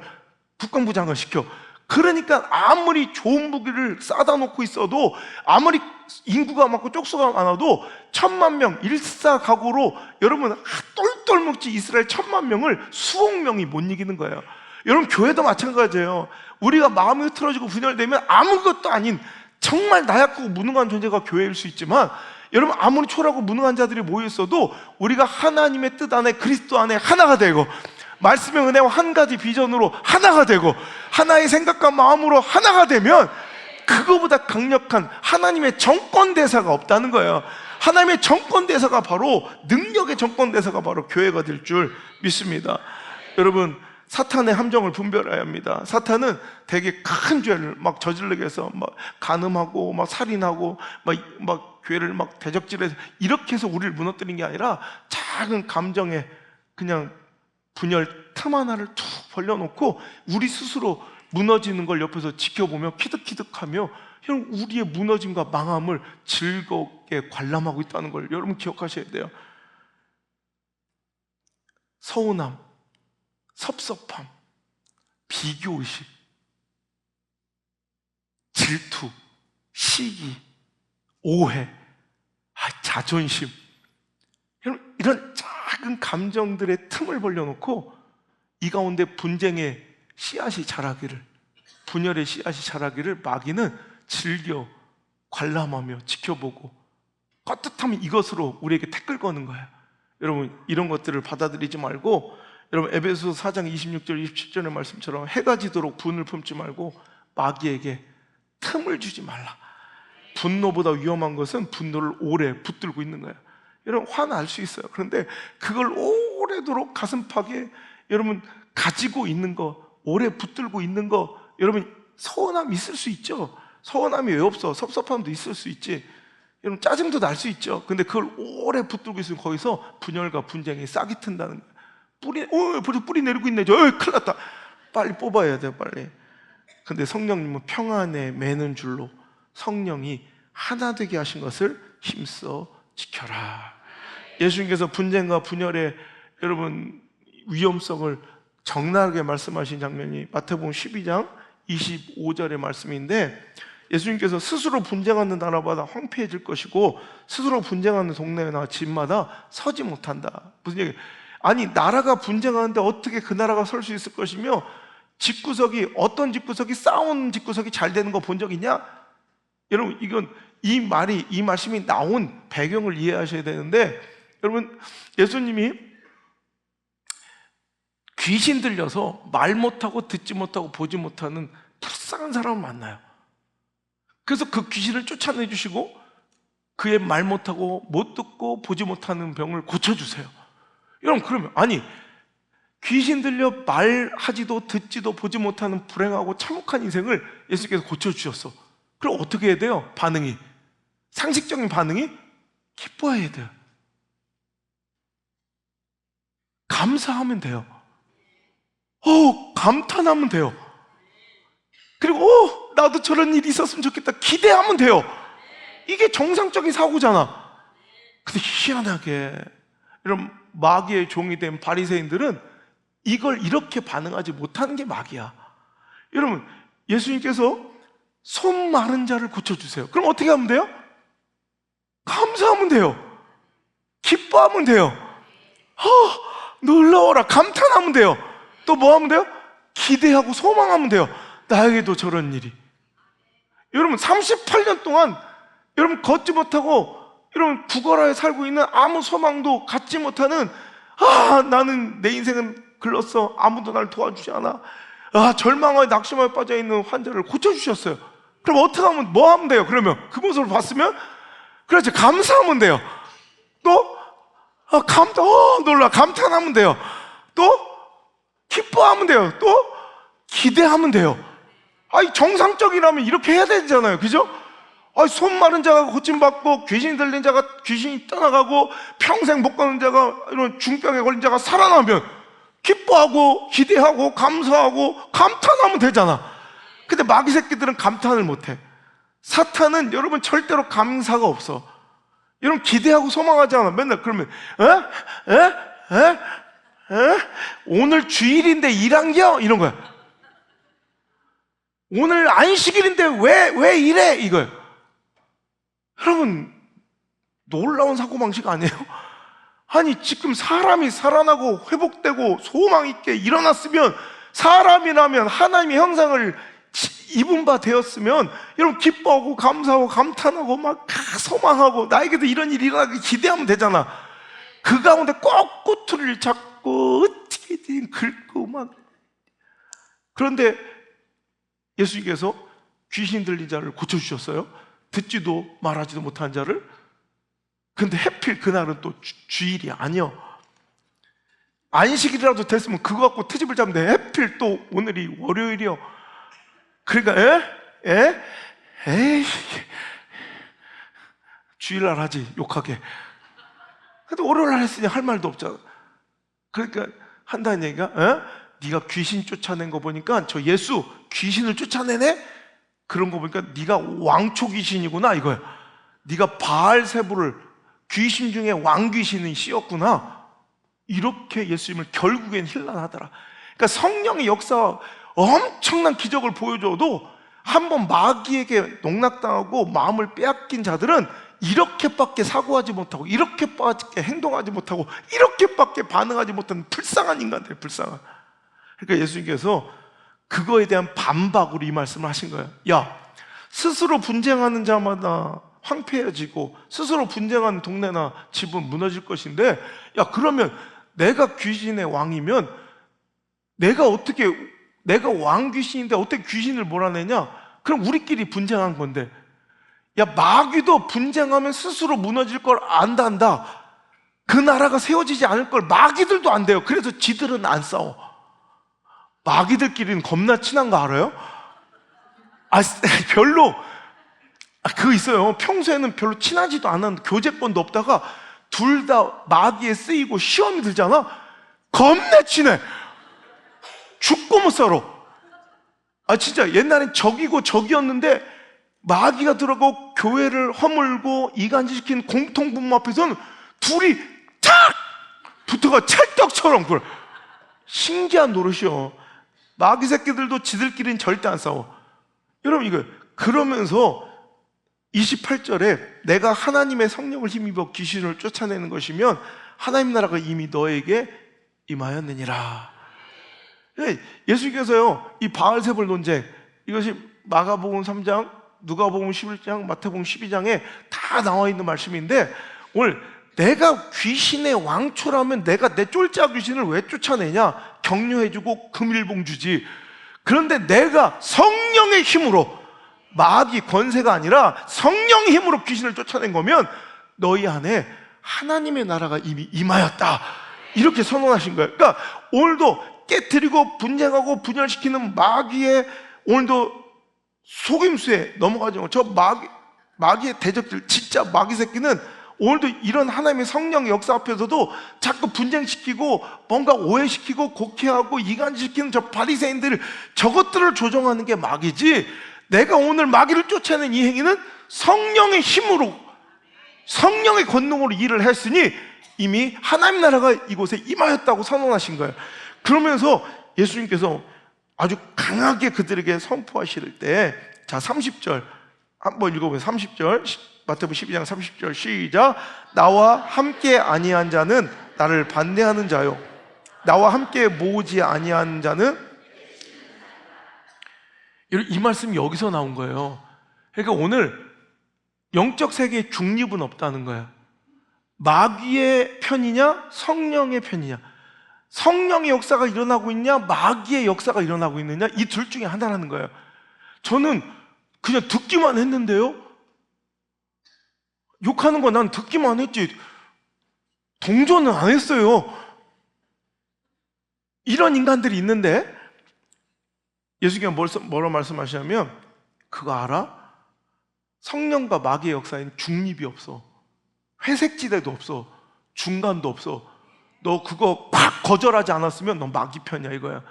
국방부 장관 시켜. 그러니까 아무리 좋은 무기를 싸다 놓고 있어도, 아무리 인구가 많고 쪽수가 많아도 1000만 명 일사각오로 여러분 똘똘 묵지 이스라엘 1000만 명을 수억 명이 못 이기는 거예요. 여러분 교회도 마찬가지예요. 우리가 마음이 흐트러지고 분열되면 아무것도 아닌 정말 나약하고 무능한 존재가 교회일 수 있지만, 여러분 아무리 초라하고 무능한 자들이 모여있어도 우리가 하나님의 뜻 안에, 그리스도 안에 하나가 되고, 말씀의 은혜와 한 가지 비전으로 하나가 되고, 하나의 생각과 마음으로 하나가 되면 그거보다 강력한 하나님의 정권대사가 없다는 거예요. 하나님의 정권대사가 바로, 능력의 정권대사가 바로 교회가 될 줄 믿습니다. 여러분 사탄의 함정을 분별해야 합니다. 사탄은 되게 큰 죄를 막 저지르게 해서 막 간음하고 막 살인하고 막 교회를 막 대적질해서 이렇게 해서 우리를 무너뜨린 게 아니라, 작은 감정에 그냥 분열 틈 하나를 툭 벌려놓고 우리 스스로 무너지는 걸 옆에서 지켜보며 키득키득하며 여러분 우리의 무너짐과 망함을 즐겁게 관람하고 있다는 걸 여러분 기억하셔야 돼요. 서운함, 섭섭함, 비교의식, 질투, 시기, 오해, 자존심, 이런 작은 감정들의 틈을 벌려놓고 이 가운데 분쟁의 씨앗이 자라기를, 분열의 씨앗이 자라기를 마귀는 즐겨 관람하며 지켜보고 떳떳하면 이것으로 우리에게 태클 거는 거예요. 여러분 이런 것들을 받아들이지 말고, 여러분 에베소서 4장 26절 27절의 말씀처럼 해가 지도록 분을 품지 말고 마귀에게 틈을 주지 말라. 분노보다 위험한 것은 분노를 오래 붙들고 있는 거예요. 여러분 화날 수 있어요. 그런데 그걸 오래도록 가슴팍에 여러분 가지고 있는 거, 오래 붙들고 있는 거, 여러분 서운함이 있을 수 있죠. 서운함이 왜 없어? 섭섭함도 있을 수 있지. 여러분 짜증도 날 수 있죠. 근데 그걸 오래 붙들고 있으면 거기서 분열과 분쟁이 싹이 튼다는 거예요. 벌써 뿌리 내리고 있네. 큰일 났다. 빨리 뽑아야 돼요, 빨리. 근데 성령님은 평안에 매는 줄로 성령이 하나 되게 하신 것을 힘써 지켜라. 예수님께서 분쟁과 분열의 여러분 위험성을 적나라하게 말씀하신 장면이 마태복음 12장 25절의 말씀인데, 예수님께서 스스로 분쟁하는 나라마다 황폐해질 것이고 스스로 분쟁하는 동네나 집마다 서지 못한다. 무슨 얘기? 아니 나라가 분쟁하는데 어떻게 그 나라가 설 수 있을 것이며, 집구석이 어떤 집구석이 싸운 집구석이 잘 되는 거 본 적 있냐? 여러분 이건 이 말씀이 나온 배경을 이해하셔야 되는데, 여러분 예수님이 귀신 들려서 말 못하고 듣지 못하고 보지 못하는 불쌍한 사람을 만나요. 그래서 그 귀신을 쫓아내주시고 그의 말 못하고 못 듣고 보지 못하는 병을 고쳐주세요. 여러분 그러면 아니 귀신 들려 말하지도 듣지도 보지 못하는 불행하고 참혹한 인생을 예수께서 고쳐주셨어. 그럼 어떻게 해야 돼요? 반응이, 상식적인 반응이 기뻐해야 돼요. 감사하면 돼요. 감탄하면 돼요. 그리고 나도 저런 일이 있었으면 좋겠다 기대하면 돼요. 이게 정상적인 사고잖아. 근데 희한하게 이런 마귀의 종이 된 바리새인들은 이걸 이렇게 반응하지 못하는 게 마귀야. 여러분 예수님께서 손 마른 자를 고쳐주세요. 그럼 어떻게 하면 돼요? 감사하면 돼요. 기뻐하면 돼요. 놀라워라 감탄하면 돼요. 또 뭐 하면 돼요? 기대하고 소망하면 돼요. 나에게도 저런 일이. 여러분 38년 동안 여러분 걷지 못하고 여러분 구걸하에 살고 있는, 아무 소망도 갖지 못하는, 나는 내 인생은 글렀어, 아무도 날 도와주지 않아, 절망하에 낙심하에 빠져있는 환자를 고쳐주셨어요. 그럼 어떻게 하면, 뭐 하면 돼요? 그러면 그 모습을 봤으면 그렇지 감사하면 돼요. 또 놀라 감탄하면 돼요. 또 기뻐하면 돼요. 또 기대하면 돼요. 정상적이라면 이렇게 해야 되잖아요. 그죠? 손 마른 자가 고침받고 귀신 들린 자가 귀신이 떠나가고 평생 못 가는 자가, 이런 중병에 걸린 자가 살아나면 기뻐하고 기대하고 감사하고 감탄하면 되잖아. 근데 마귀 새끼들은 감탄을 못해. 사탄은 여러분 절대로 감사가 없어. 여러분 기대하고 소망하지 않아. 맨날 그러면 오늘 주일인데 일한겨? 이런 거야. 오늘 안식일인데 왜 이래? 이거예요. 여러분 놀라운 사고방식 아니에요? 아니 지금 사람이 살아나고 회복되고 소망 있게 일어났으면, 사람이라면 하나님의 형상을 입은 바 되었으면 여러분 기뻐하고 감사하고 감탄하고 막 소망하고 나에게도 이런 일이 일어나기 기대하면 되잖아. 그 가운데 꼭 꼬투리를 잡고 어떻게든 긁고 막. 그런데 예수님께서 귀신 들린 자를 고쳐주셨어요. 듣지도 말하지도 못한 자를. 근데 하필 그날은 또 주일이 아니요. 안식일이라도 됐으면 그거 갖고 트집을 잡는데 하필 또 오늘이 월요일이요. 그러니까 에이 주일날 하지 욕하게. 근데 월요일날 했으니 할 말도 없잖아. 그러니까 한다는 얘기가 네가 귀신 쫓아낸 거 보니까 저 예수 귀신을 쫓아내네? 그런 거 보니까 네가 왕초 귀신이구나 이거야. 네가 바알세부를 귀신 중에 왕귀신이 씌었구나. 이렇게 예수님을 결국엔 힐난하더라. 그러니까 성령의 역사 엄청난 기적을 보여줘도 한번 마귀에게 농락당하고 마음을 빼앗긴 자들은 이렇게밖에 사고하지 못하고 이렇게밖에 행동하지 못하고 이렇게밖에 반응하지 못하는 불쌍한 인간들, 불쌍한. 그러니까 예수님께서 그거에 대한 반박으로 이 말씀을 하신 거예요. 야, 스스로 분쟁하는 자마다 황폐해지고 스스로 분쟁하는 동네나 집은 무너질 것인데, 야, 그러면 내가 귀신의 왕이면 내가 왕 귀신인데 어떻게 귀신을 몰아내냐? 그럼 우리끼리 분쟁한 건데, 야, 마귀도 분쟁하면 스스로 무너질 걸 안단다. 그 나라가 세워지지 않을 걸 마귀들도 안 돼요. 그래서 지들은 안 싸워. 마귀들끼리는 겁나 친한 거 알아요? 별로 그거 있어요. 평소에는 별로 친하지도 않은 교제권도 없다가 둘 다 마귀에 쓰이고 시험이 들잖아. 겁나 친해. 죽고 못 살아. 진짜 옛날엔 적이고 적이었는데 마귀가 들어가고 교회를 허물고 이간질시킨 공통분모 앞에서는 둘이 탁 붙어가 찰떡처럼. 그래. 신기한 노릇이요. 마귀 새끼들도 지들끼리는 절대 안 싸워. 여러분, 이거 그러면서 28절에 내가 하나님의 성령을 힘입어 귀신을 쫓아내는 것이면 하나님 나라가 이미 너에게 임하였느니라. 예수님께서요, 이 바알세불 논쟁, 이것이 마가복음 3장, 누가복음 11장, 마태복음 12장에 다 나와 있는 말씀인데, 오늘 내가 귀신의 왕초라면 내가 내 쫄짜 귀신을 왜 쫓아내냐? 격려해주고 금일봉 주지. 그런데 내가 성령의 힘으로, 마귀 권세가 아니라 성령의 힘으로 귀신을 쫓아낸 거면 너희 안에 하나님의 나라가 이미 임하였다. 이렇게 선언하신 거예요. 그러니까 오늘도 깨트리고 분쟁하고 분열시키는 마귀의, 오늘도 속임수에 넘어가지 마. 저 마귀의 대적들, 진짜 마귀 새끼는 오늘도 이런 하나님의 성령 역사 앞에서도 자꾸 분쟁시키고 뭔가 오해시키고 곡해하고 이간시키는 저 바리새인들, 저것들을 조종하는 게 마귀지, 내가 오늘 마귀를 쫓아낸 이 행위는 성령의 힘으로, 성령의 권능으로 일을 했으니 이미 하나님 나라가 이곳에 임하였다고 선언하신 거예요. 그러면서 예수님께서 아주 강하게 그들에게 선포하실 때, 자, 30절 한번 읽어보세요. 30절 마태복음 12장 30절 시작. 나와 함께 아니한 자는 나를 반대하는 자요, 나와 함께 모으지 아니한 자는, 이 말씀이 여기서 나온 거예요. 그러니까 오늘 영적 세계에 중립은 없다는 거예요. 마귀의 편이냐 성령의 편이냐, 성령의 역사가 일어나고 있냐 마귀의 역사가 일어나고 있느냐, 이 둘 중에 하나라는 거예요. 저는 그냥 듣기만 했는데요, 욕하는 거 난 듣기만 했지 동조는 안 했어요. 이런 인간들이 있는데 예수님께서 뭐라고 말씀하시냐면, 그거 알아? 성령과 마귀의 역사에는 중립이 없어. 회색지대도 없어. 중간도 없어. 너 그거 팍 거절하지 않았으면 너 마귀 편이야 이거야.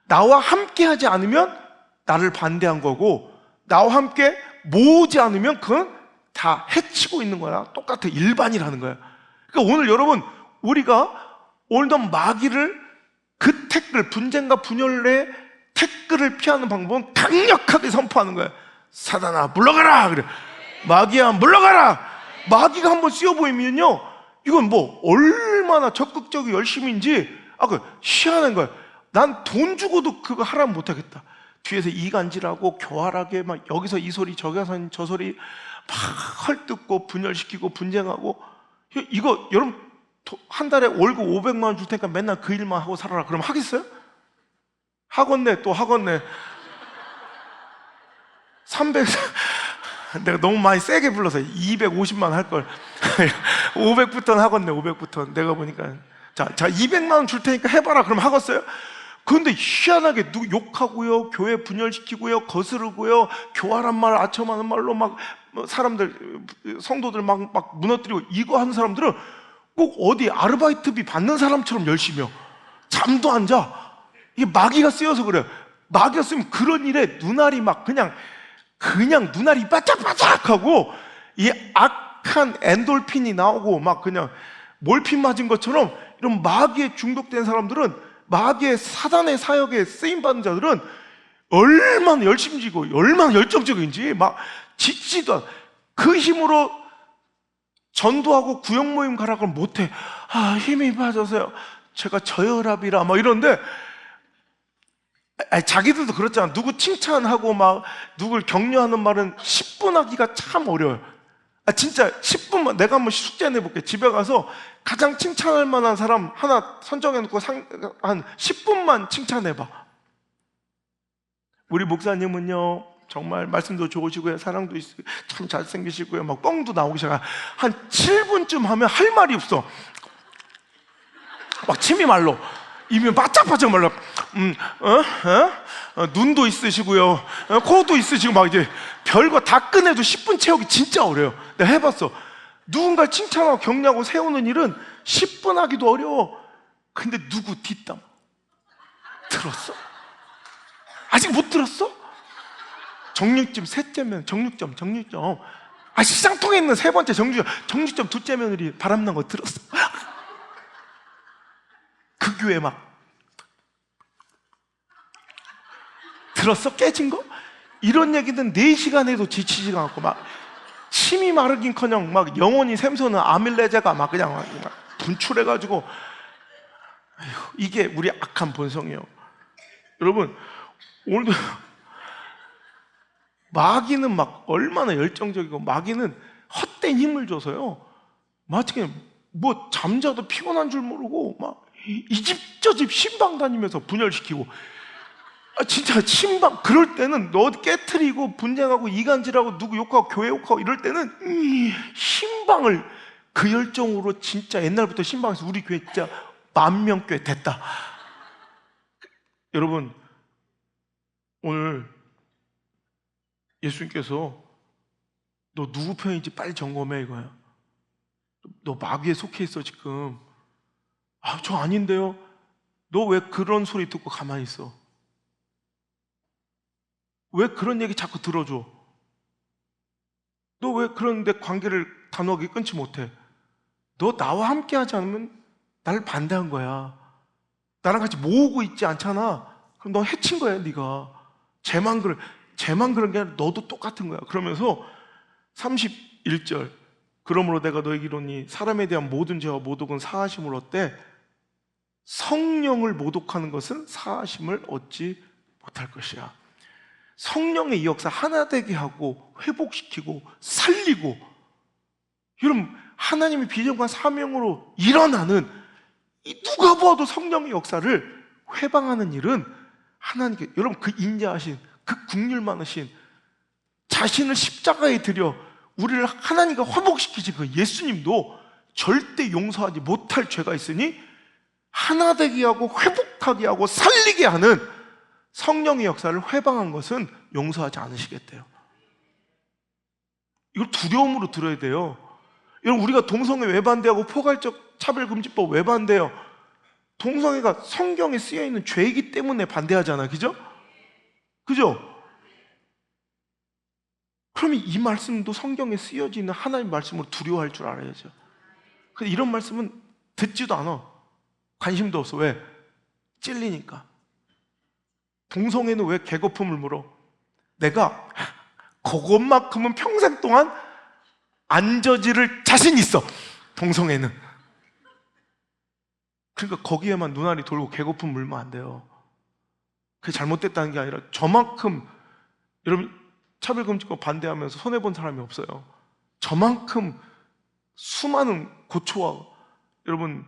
나와 함께 하지 않으면 나를 반대한 거고, 나와 함께 모으지 않으면 그건 다 해치고 있는 거야. 똑같아. 일반이라는 거야. 그러니까 오늘 여러분, 우리가 오늘도 마귀를, 그 태클, 분쟁과 분열의 태클을 피하는 방법은 강력하게 선포하는 거야. 사단아 물러가라. 그래. 마귀야 물러가라. 마귀가 한번 씌워 보이면요, 이건 뭐 얼마나 적극적이고 열심인지 그 희한한 거야. 난 돈 주고도 그거 하라면 못하겠다. 뒤에서 이간질하고 교활하게 막 여기서 이 소리 저기서 저 소리 막 헐뜯고 분열시키고 분쟁하고, 이거 여러분 한 달에 월급 500만 원 줄 테니까 맨날 그 일만 하고 살아라 그러면 하겠어요? 하겠네. 또 하겠네. 300 내가 너무 많이 세게 불러서 250만 할걸 500부터는 하겠네. 500부터 내가 보니까 자 200만 원 줄 테니까 해봐라 그러면 하겠어요? 그런데 희한하게 누구 욕하고요, 교회 분열시키고요, 거스르고요, 교활한 말, 아첨하는 말로 막 사람들, 성도들 막 무너뜨리고, 이거 하는 사람들은 꼭 어디 아르바이트비 받는 사람처럼 열심히 해요. 잠도 안 자. 이게 마귀가 쓰여서 그래요. 마귀가 쓰면 그런 일에 눈알이 막 그냥 눈알이 바짝바짝하고 이 악한 엔돌핀이 나오고 막 그냥 몰핀 맞은 것처럼 이런 마귀에 중독된 사람들은, 마귀의 사단의 사역에 쓰임받은 자들은 얼마나 열심지고 얼마나 열정적인지 막 짓지도 않아. 그 힘으로 전도하고 구역 모임 가라고 못해. 힘이 빠져서요, 제가 저혈압이라 막 이러는데, 자기들도 그렇잖아. 누구 칭찬하고 막 누굴 격려하는 말은 10분 하기가 참 어려워요. 진짜 10분만, 내가 한번 숙제 내볼게. 집에 가서 가장 칭찬할 만한 사람 하나 선정해놓고 한 10분만 칭찬해봐. 우리 목사님은요 정말 말씀도 좋으시고요, 사랑도 있으고 참 잘생기시고요, 막 뻥도 나오기 시작해. 한 7분쯤 하면 할 말이 없어. 막 침이 말로, 입이 바짝바짝 말라. 눈도 있으시고요, 코도 있으시고 막 이제 별거 다 꺼내도 10분 채우기 진짜 어려워요. 내가 해봤어. 누군가를 칭찬하고 격려하고 세우는 일은 10분 하기도 어려워. 근데 누구 뒷담 들었어? 아직 못 들었어? 정육점 셋째면 정육점 시장통에 있는 세 번째 정육점 둘째 며느리 바람난 거 들었어? 그 교회 막 들었어? 깨진 거? 이런 얘기는 4시간 해도 지치지가 않고 막 침이 마르긴커녕 막 영혼이 샘솟는 아밀레제가 막 그냥 막 분출해가지고, 이게 우리 악한 본성이에요. 여러분, 오늘도 마귀는 막 얼마나 열정적이고, 마귀는 헛된 힘을 줘서요, 마치 뭐 잠자도 피곤한 줄 모르고 막 이 집 저 집 신방 다니면서 분열시키고, 진짜 신방, 그럴 때는 너 깨트리고 분쟁하고 이간질하고 누구 욕하고 교회 욕하고 이럴 때는 신방을 그 열정으로, 진짜 옛날부터 신방에서 우리 교회 진짜 10,000명교회 됐다. 여러분, 오늘 예수님께서 너 누구 편인지 빨리 점검해 이거야. 너 마귀에 속해 있어 지금. 저 아닌데요. 너 왜 그런 소리 듣고 가만히 있어? 왜 그런 얘기 자꾸 들어줘? 너 왜 그런데 관계를 단호하게 끊지 못해? 너 나와 함께 하지 않으면 나를 반대한 거야. 나랑 같이 모으고 있지 않잖아. 그럼 너 해친 거야, 네가. 쟤만 그런 게 아니라 너도 똑같은 거야. 그러면서 31절, 그러므로 내가 너에게 이르노니 사람에 대한 모든 죄와 모독은 사하심을 얻되 성령을 모독하는 것은 사하심을 얻지 못할 것이야. 성령의 이 역사 하나 되게 하고 회복시키고 살리고, 여러분 하나님의 비전과 사명으로 일어나는, 누가 봐도 성령의 역사를 회방하는 일은 하나님께, 여러분 그 인자하신, 그 긍휼 많으신, 자신을 십자가에 들여 우리를 하나님과 화목시키신 그 예수님도 절대 용서하지 못할 죄가 있으니 하나 되게 하고 회복하게 하고 살리게 하는 성령의 역사를 회방한 것은 용서하지 않으시겠대요. 이걸 두려움으로 들어야 돼요. 여러분, 우리가 동성애 왜 반대하고 포괄적 차별금지법 왜 반대해요? 동성애가 성경에 쓰여있는 죄이기 때문에 반대하잖아요. 그죠? 그죠? 그러면 이 말씀도 성경에 쓰여지는 하나님 말씀으로 두려워할 줄 알아야죠. 근데 이런 말씀은 듣지도 않아. 관심도 없어. 왜? 찔리니까. 동성애는 왜 개거품을 물어? 내가 그것만큼은 평생 동안 안 저지를 자신 있어. 동성애는. 그러니까 거기에만 눈알이 돌고 개거품 물면 안 돼요. 그게 잘못됐다는 게 아니라 저만큼, 여러분 차별금지법 반대하면서 손해본 사람이 없어요. 저만큼 수많은 고초와 여러분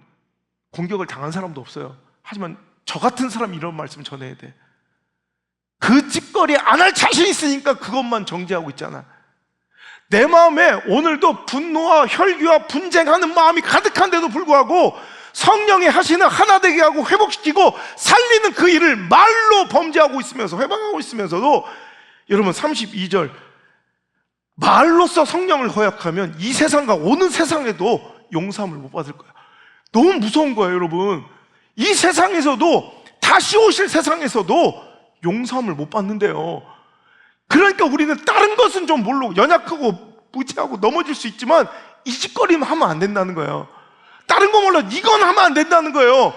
공격을 당한 사람도 없어요. 하지만 저 같은 사람이 이런 말씀 전해야 돼. 그 짓거리 안 할 자신 있으니까 그것만 정죄하고 있잖아. 내 마음에 오늘도 분노와 혈기와 분쟁하는 마음이 가득한데도 불구하고 성령이 하시는 하나 되게 하고 회복시키고 살리는 그 일을 말로 범죄하고 있으면서, 회방하고 있으면서도, 여러분 32절, 말로써 성령을 허약하면 이 세상과 오는 세상에도 용서함을 못 받을 거야. 너무 무서운 거예요. 여러분, 이 세상에서도 다 다시 오실 세상에서도 용서함을 못 받는데요. 그러니까 우리는 다른 것은 좀 모르고 연약하고 무지하고 넘어질 수 있지만 이 짓거리는 하면 안 된다는 거예요. 다른 거 몰라 이건 하면 안 된다는 거예요.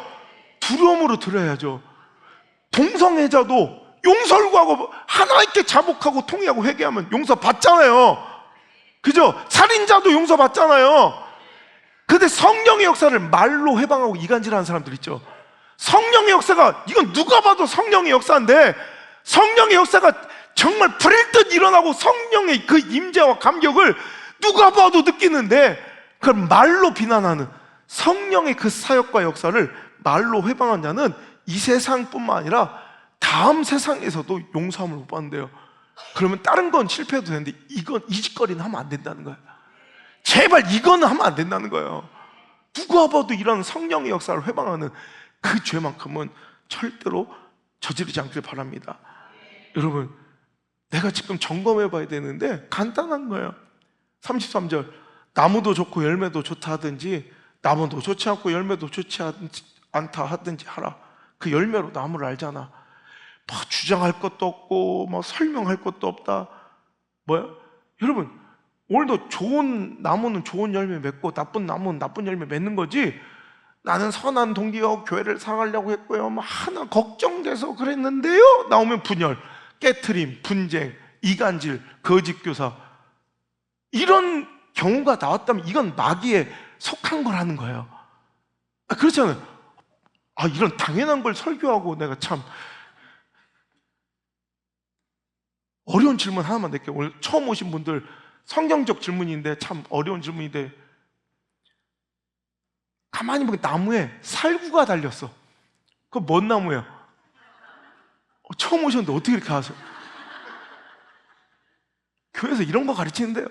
두려움으로 들어야죠. 동성애자도 용서를 구하고 하나님께 자복하고 통회하고 회개하면 용서 받잖아요. 그죠? 살인자도 용서 받잖아요. 근데 성령의 역사를 말로 해방하고 이간질하는 사람들 있죠. 성령의 역사가, 이건 누가 봐도 성령의 역사인데, 성령의 역사가 정말 불일 듯 일어나고 성령의 그 임재와 감격을 누가 봐도 느끼는데, 그걸 말로 비난하는, 성령의 그 사역과 역사를 말로 회방한 자는 이 세상뿐만 아니라 다음 세상에서도 용서함을 못 받는데요. 그러면 다른 건 실패해도 되는데 이건 이 짓거리는 하면 안 된다는 거예요. 제발 이거는 하면 안 된다는 거예요. 누가 봐도 이런 성령의 역사를 회방하는 그 죄만큼은 절대로 저지르지 않길 바랍니다. 여러분, 내가 지금 점검해 봐야 되는데 간단한 거예요. 33절, 나무도 좋고 열매도 좋다 하든지 나무도 좋지 않고 열매도 좋지 않다 하든지 하라. 그 열매로 나무를 알잖아. 뭐 주장할 것도 없고 뭐 설명할 것도 없다. 뭐야? 여러분, 오늘도 좋은 나무는 좋은 열매 맺고 나쁜 나무는 나쁜 열매 맺는 거지. 나는 선한 동기가 교회를 사랑하려고 했고요, 뭐 하나 걱정돼서 그랬는데요, 나오면 분열, 깨트림, 분쟁, 이간질, 거짓교사, 이런 경우가 나왔다면 이건 마귀에 속한 거라는 거예요. 그렇잖아요. 이런 당연한 걸 설교하고 내가 참 어려운 질문 하나만 낼게요. 오늘 처음 오신 분들 성경적 질문인데 참 어려운 질문인데, 가만히 보면 나무에 살구가 달렸어. 그거 뭔 나무예요? 처음 오셨는데 어떻게 이렇게 아세요? 교회에서 이런 거 가르치는데요.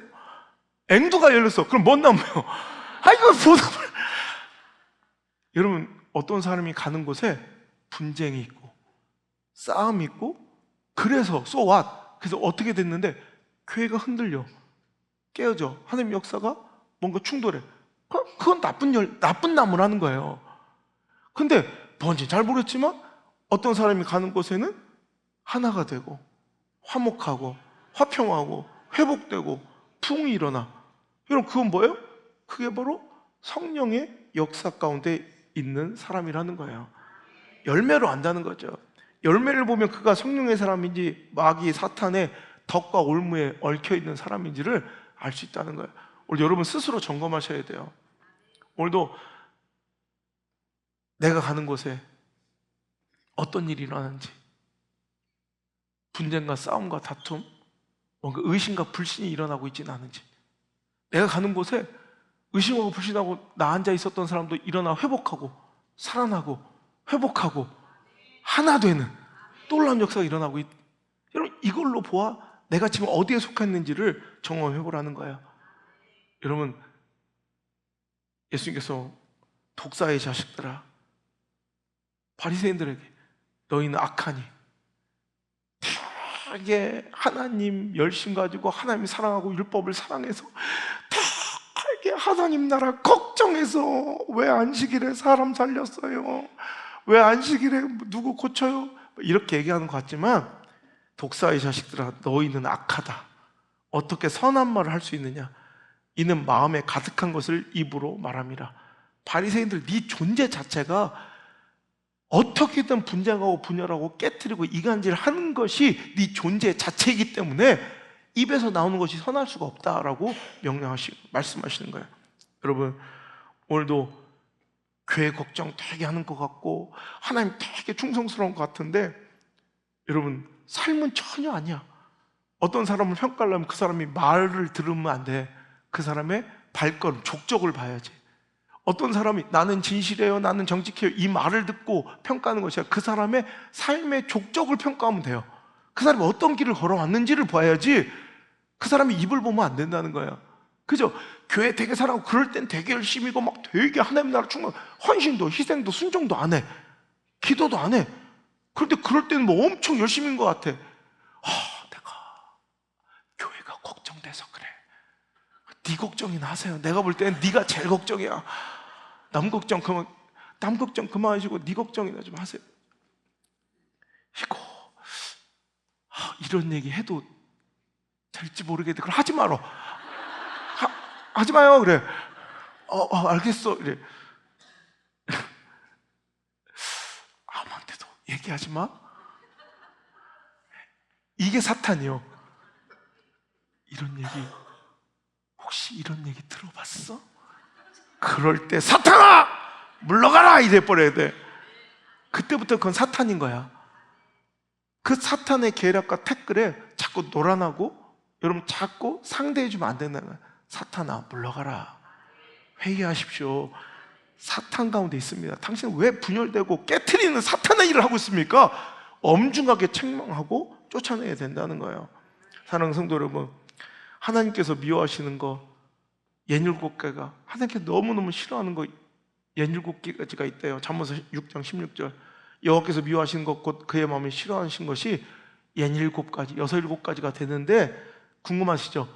앵두가 열렸어. 그럼 뭔 나무예요? 이거 보답을. 여러분, 어떤 사람이 가는 곳에 분쟁이 있고 싸움이 있고, 그래서 so what? 그래서 어떻게 됐는데 교회가 흔들려, 깨어져, 하나님 역사가 뭔가 충돌해. 그건 나쁜 나무라는 거예요. 근데 뭔지 잘 모르겠지만 어떤 사람이 가는 곳에는 하나가 되고 화목하고 화평하고 회복되고 풍이 일어나. 여러분, 그건 뭐예요? 그게 바로 성령의 역사 가운데 있는 사람이라는 거예요. 열매로 안다는 거죠. 열매를 보면 그가 성령의 사람인지 마귀 사탄의 덕과 올무에 얽혀있는 사람인지를 알 수 있다는 거예요. 오늘 여러분 스스로 점검하셔야 돼요. 오늘도 내가 가는 곳에 어떤 일이 일어나는지, 분쟁과 싸움과 다툼, 뭔가 의심과 불신이 일어나고 있지는 않은지, 내가 가는 곳에 의심하고 불신하고 나 앉아 있었던 사람도 일어나 회복하고 살아나고 회복하고 하나 되는 놀라운 역사가 일어나고 여러분, 이걸로 보아 내가 지금 어디에 속했는지를 점검해 보라는 거예요. 여러분, 예수님께서 독사의 자식들아, 바리새인들에게 너희는 악하니 되게 하나님 열심 가지고 하나님 사랑하고 율법을 사랑해서 되게 하나님 나라 걱정해서 왜 안식일에 사람 살렸어요? 왜 안식일에 누구 고쳐요? 이렇게 얘기하는 것 같지만, 독사의 자식들아 너희는 악하다. 어떻게 선한 말을 할 수 있느냐? 이는 마음에 가득한 것을 입으로 말함이라. 바리새인들, 네 존재 자체가 어떻게든 분쟁하고 분열하고 깨트리고 이간질하는 것이 네 존재 자체이기 때문에 입에서 나오는 것이 선할 수가 없다라고 말씀하시는 거예요. 여러분, 오늘도 교회 걱정 되게 하는 것 같고 하나님 되게 충성스러운 것 같은데, 여러분, 삶은 전혀 아니야. 어떤 사람을 평가하려면 그 사람이 말을 들으면 안 돼. 그 사람의 발걸음, 족적을 봐야지. 어떤 사람이 나는 진실해요, 나는 정직해요, 이 말을 듣고 평가하는 것이 아니라 그 사람의 삶의 족적을 평가하면 돼요. 그 사람이 어떤 길을 걸어왔는지를 봐야지 그 사람이 입을 보면 안 된다는 거예요. 그죠? 교회 되게 사랑하고 그럴 땐 되게 열심히고 막 되게 하나님 나라 충만, 헌신도 희생도 순종도 안 해, 기도도 안 해. 그런데 그럴 때는 뭐 엄청 열심인 것 같아. 내가 교회가 걱정돼서 그래. 네 걱정이나 하세요. 내가 볼 때는 네가 제일 걱정이야. 남 걱정 그만하시고 네 걱정이나 좀 하세요. 이거 이런 얘기 해도 될지 모르겠는데 그럼 하지 마라. 하지 마요. 그래. 알겠어. 그래. 아무한테도 얘기하지 마. 이게 사탄이요. 이런 얘기 혹시 이런 얘기 들어봤어? 그럴 때 사탄아 물러가라 이래 버려야 돼. 그때부터 그건 사탄인 거야. 그 사탄의 계략과 태클에 자꾸 놀아나고 여러분 자꾸 상대해주면 안 된다는 거야. 사탄아 물러가라. 회개하십시오. 사탄 가운데 있습니다. 당신은 왜 분열되고 깨트리는 사탄의 일을 하고 있습니까? 엄중하게 책망하고 쫓아내야 된다는 거예요. 사랑하는 성도 여러분, 하나님께서 미워하시는 거 67개가, 하나님께서 너무너무 싫어하는 거 67가지가 있대요. 잠언서 6장 16절. 여호와께서 미워하시는 것 곧 그의 마음에 싫어하신 것이 67가지, 67가지가 되는데 궁금하시죠?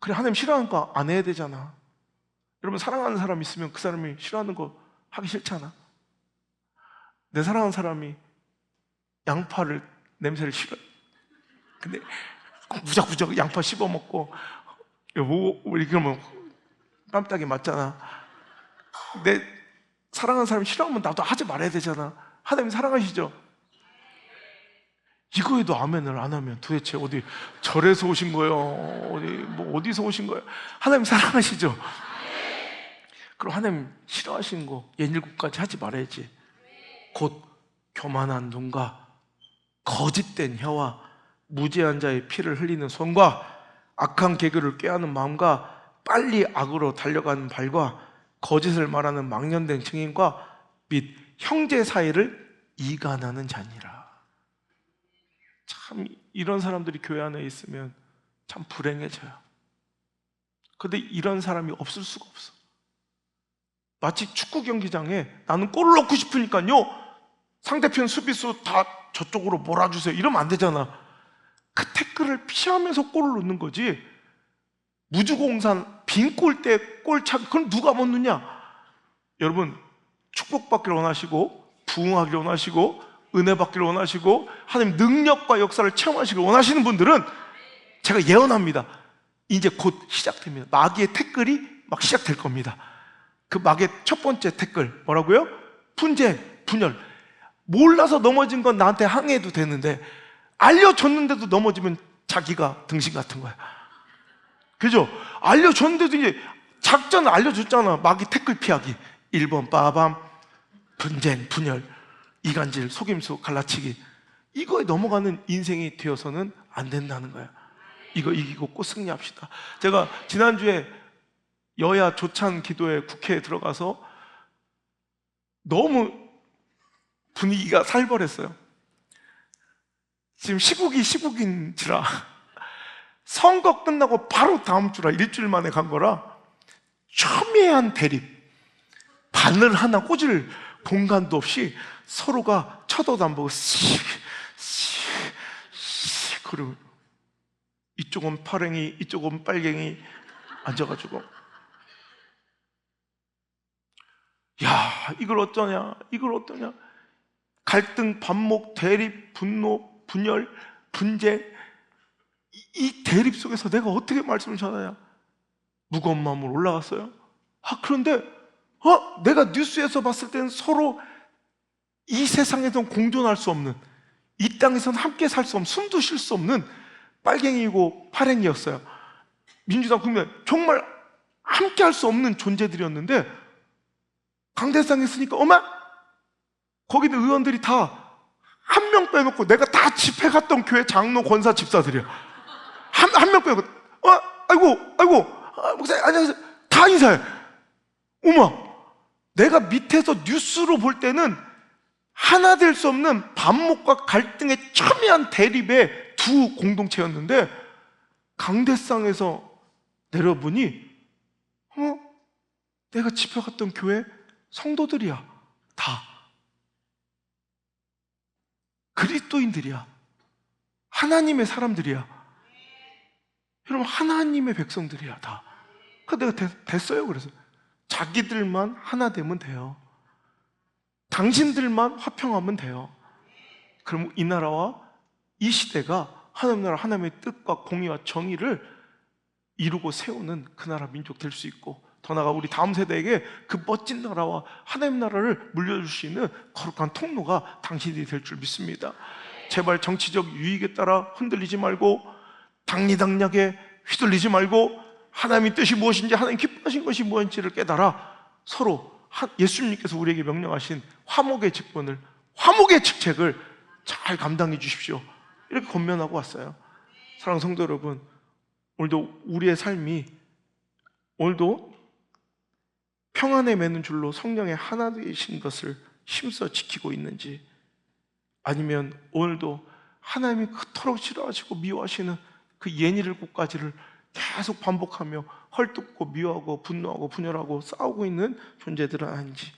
그래, 하나님 싫어하는 거 안 해야 되잖아. 여러분, 사랑하는 사람 있으면 그 사람이 싫어하는 거 하기 싫잖아. 내 사랑하는 사람이 양파를 냄새를 싫어해. 근데 무작무작 양파 씹어먹고 이렇게 하면 깜짝이 맞잖아. 내 사랑하는 사람이 싫어하면 나도 하지 말아야 되잖아. 하나님 사랑하시죠? 이거에도 아멘을 안 하면 도대체 어디 절에서 오신 거예요? 어디서 오신 거예요? 하나님 사랑하시죠? 그럼 하나님 싫어하시는 거 67가지 하지 말아야지. 곧 교만한 눈과 거짓된 혀와 무죄한 자의 피를 흘리는 손과 악한 개그를 꾀하는 마음과 빨리 악으로 달려가는 발과 거짓을 말하는 망령된 증인과 및 형제 사이를 이간하는 자니라. 참 이런 사람들이 교회 안에 있으면 참 불행해져요. 근데 이런 사람이 없을 수가 없어. 마치 축구 경기장에 나는 골을 넣고 싶으니까요 상대편 수비수 다 저쪽으로 몰아주세요 이러면 안 되잖아. 그 태클을 피하면서 골을 넣는 거지. 무주공산 빈 골대 골차기 그럼 누가 못 넣냐? 여러분, 축복받기를 원하시고 부흥하기를 원하시고 은혜 받기를 원하시고 하나님 능력과 역사를 체험하시기를 원하시는 분들은 제가 예언합니다. 이제 곧 시작됩니다. 마귀의 태클이 막 시작될 겁니다. 그 마귀의 첫 번째 태클 뭐라고요? 분쟁, 분열. 몰라서 넘어진 건 나한테 항의해도 되는데 알려줬는데도 넘어지면 자기가 등신 같은 거야. 그죠? 알려줬는데도 이제 작전을 알려줬잖아. 마귀 태클 피하기. 1번 빠밤, 분쟁, 분열, 이간질, 속임수, 갈라치기. 이거에 넘어가는 인생이 되어서는 안 된다는 거야. 이거 이기고 꼭 승리합시다. 제가 지난주에 여야 조찬 기도회 국회에 들어가서 너무 분위기가 살벌했어요. 지금 시국인지라 선거 끝나고 바로 다음 주라 일주일 만에 간 거라 첨예한 대립, 바늘 하나 꽂을 공간도 없이 서로가 쳐다도 안 보고 그리고 이쪽은 파랭이 이쪽은 빨갱이 앉아가지고 야 이걸 어쩌냐 이걸 어떠냐. 갈등, 반목, 대립, 분노, 분열, 분쟁. 이 대립 속에서 내가 어떻게 말씀을 전하냐. 무거운 마음으로 올라갔어요. 그런데 내가 뉴스에서 봤을 때는 서로 이 세상에선 공존할 수 없는, 이 땅에서는 함께 살 수 없는, 숨도 쉴 수 없는 빨갱이고 파랭이였어요. 민주당 국민 정말 함께 할 수 없는 존재들이었는데 강대상에 있으니까 거기 있는 의원들이 다 한 명 빼놓고 내가 다 집회 갔던 교회 장로 권사 집사들이야. 한 명 빼고 아이고 목사님 안녕하세요 다 인사해. 내가 밑에서 뉴스로 볼 때는 하나 될 수 없는 반목과 갈등의 첨예한 대립의 두 공동체였는데 강대상에서 내려보니 내가 집회 갔던 교회 성도들이야. 다 그리스도인들이야. 하나님의 사람들이야. 여러분 하나님의 백성들이야 다. 그래서 내가 됐어요. 그래서 자기들만 하나 되면 돼요. 당신들만 화평하면 돼요. 그럼 이 나라와 이 시대가 하나님 나라, 하나님의 뜻과 공의와 정의를 이루고 세우는 그 나라 민족 될 수 있고, 더 나아가 우리 다음 세대에게 그 멋진 나라와 하나님 나라를 물려줄 수 있는 거룩한 통로가 당신이 될 줄 믿습니다. 제발 정치적 유익에 따라 흔들리지 말고, 당리당략에 휘둘리지 말고, 하나님의 뜻이 무엇인지, 하나님 기뻐하신 것이 무엇인지를 깨달아 서로 예수님께서 우리에게 명령하신 화목의 직분을, 화목의 직책을 잘 감당해 주십시오. 이렇게 권면하고 왔어요. 사랑하는 성도 여러분, 오늘도 우리의 삶이 오늘도 평안에 매는 줄로 성령의 하나 되신 것을 힘써 지키고 있는지, 아니면 오늘도 하나님이 그토록 싫어하시고 미워하시는 그 예의를 곳까지를 계속 반복하며 헐뜯고 미워하고 분노하고 분열하고 싸우고 있는 존재들은 아닌지,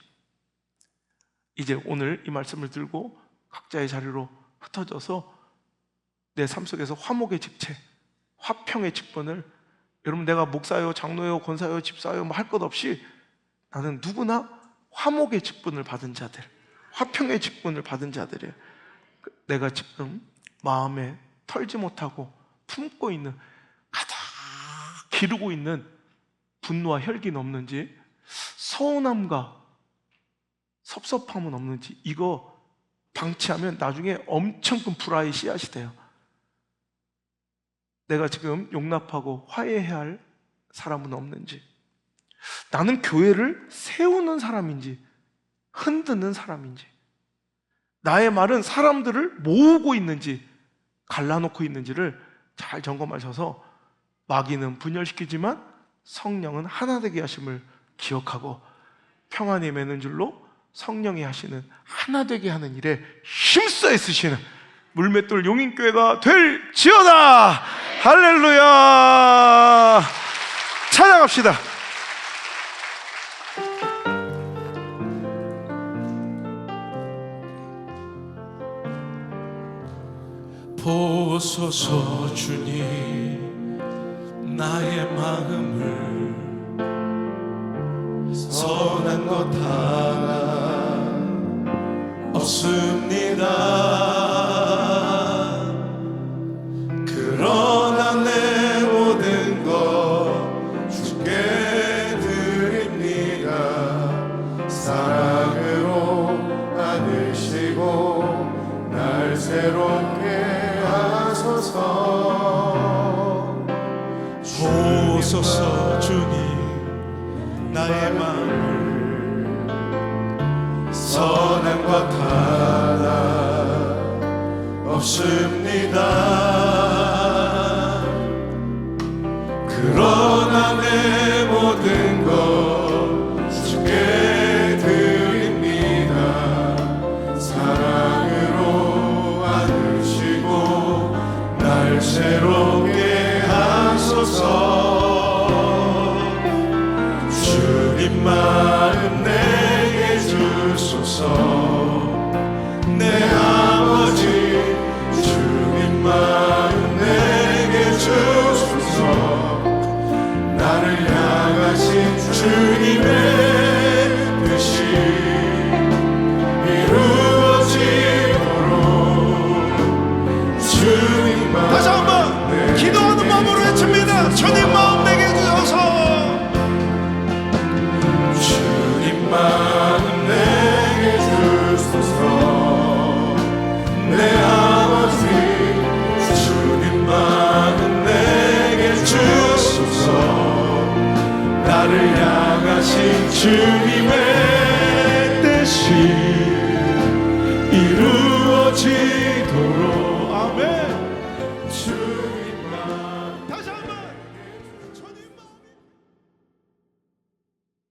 이제 오늘 이 말씀을 들고 각자의 자리로 흩어져서 내 삶 속에서 화목의 직책, 화평의 직분을, 여러분 내가 목사요, 장로요, 권사요, 집사요 뭐 할 것 없이 나는 누구나 화목의 직분을 받은 자들, 화평의 직분을 받은 자들이에요. 내가 지금 마음에 털지 못하고 품고 있는, 가득 기르고 있는 분노와 혈기는 없는지, 서운함과 섭섭함은 없는지, 이거 방치하면 나중에 엄청 큰 불화의 씨앗이 돼요. 내가 지금 용납하고 화해해야 할 사람은 없는지, 나는 교회를 세우는 사람인지 흔드는 사람인지, 나의 말은 사람들을 모으고 있는지 갈라놓고 있는지를 잘 점검하셔서, 마귀는 분열시키지만 성령은 하나 되게 하심을 기억하고 평안이 매는 줄로 성령이 하시는 하나 되게 하는 일에 힘써 애쓰시는 물맷돌 용인교회가 될지어다. 할렐루야. 찬양합시다. 보소서 주님, 나의 마음을 선한 것 하나 없습니다. 그러나 내 모든 것 주께 드립니다. 사랑으로 안으시고 날 새롭게 하소서. 보소서 주님, 나의 마음을 선한 것 하나 없습니다. 그러나 내 모든 것 주께 드립니다. 사랑으로 안으시고 날 새롭게 하소서. 주님 마음 내게 주소서. 내 아버지 주님 마음 내게 주소서. 나를 향하신 주님의 뜻이 이루어지도록 주님 마음. 다시 한번 기도하는 마음으로 외칩니다. 주님 마음 내게 주소서. 주님 마음 내게 주소서. 내 아버지 주님 마음 내게 주소서. 나를 향하신 주님의 뜻이 이루어지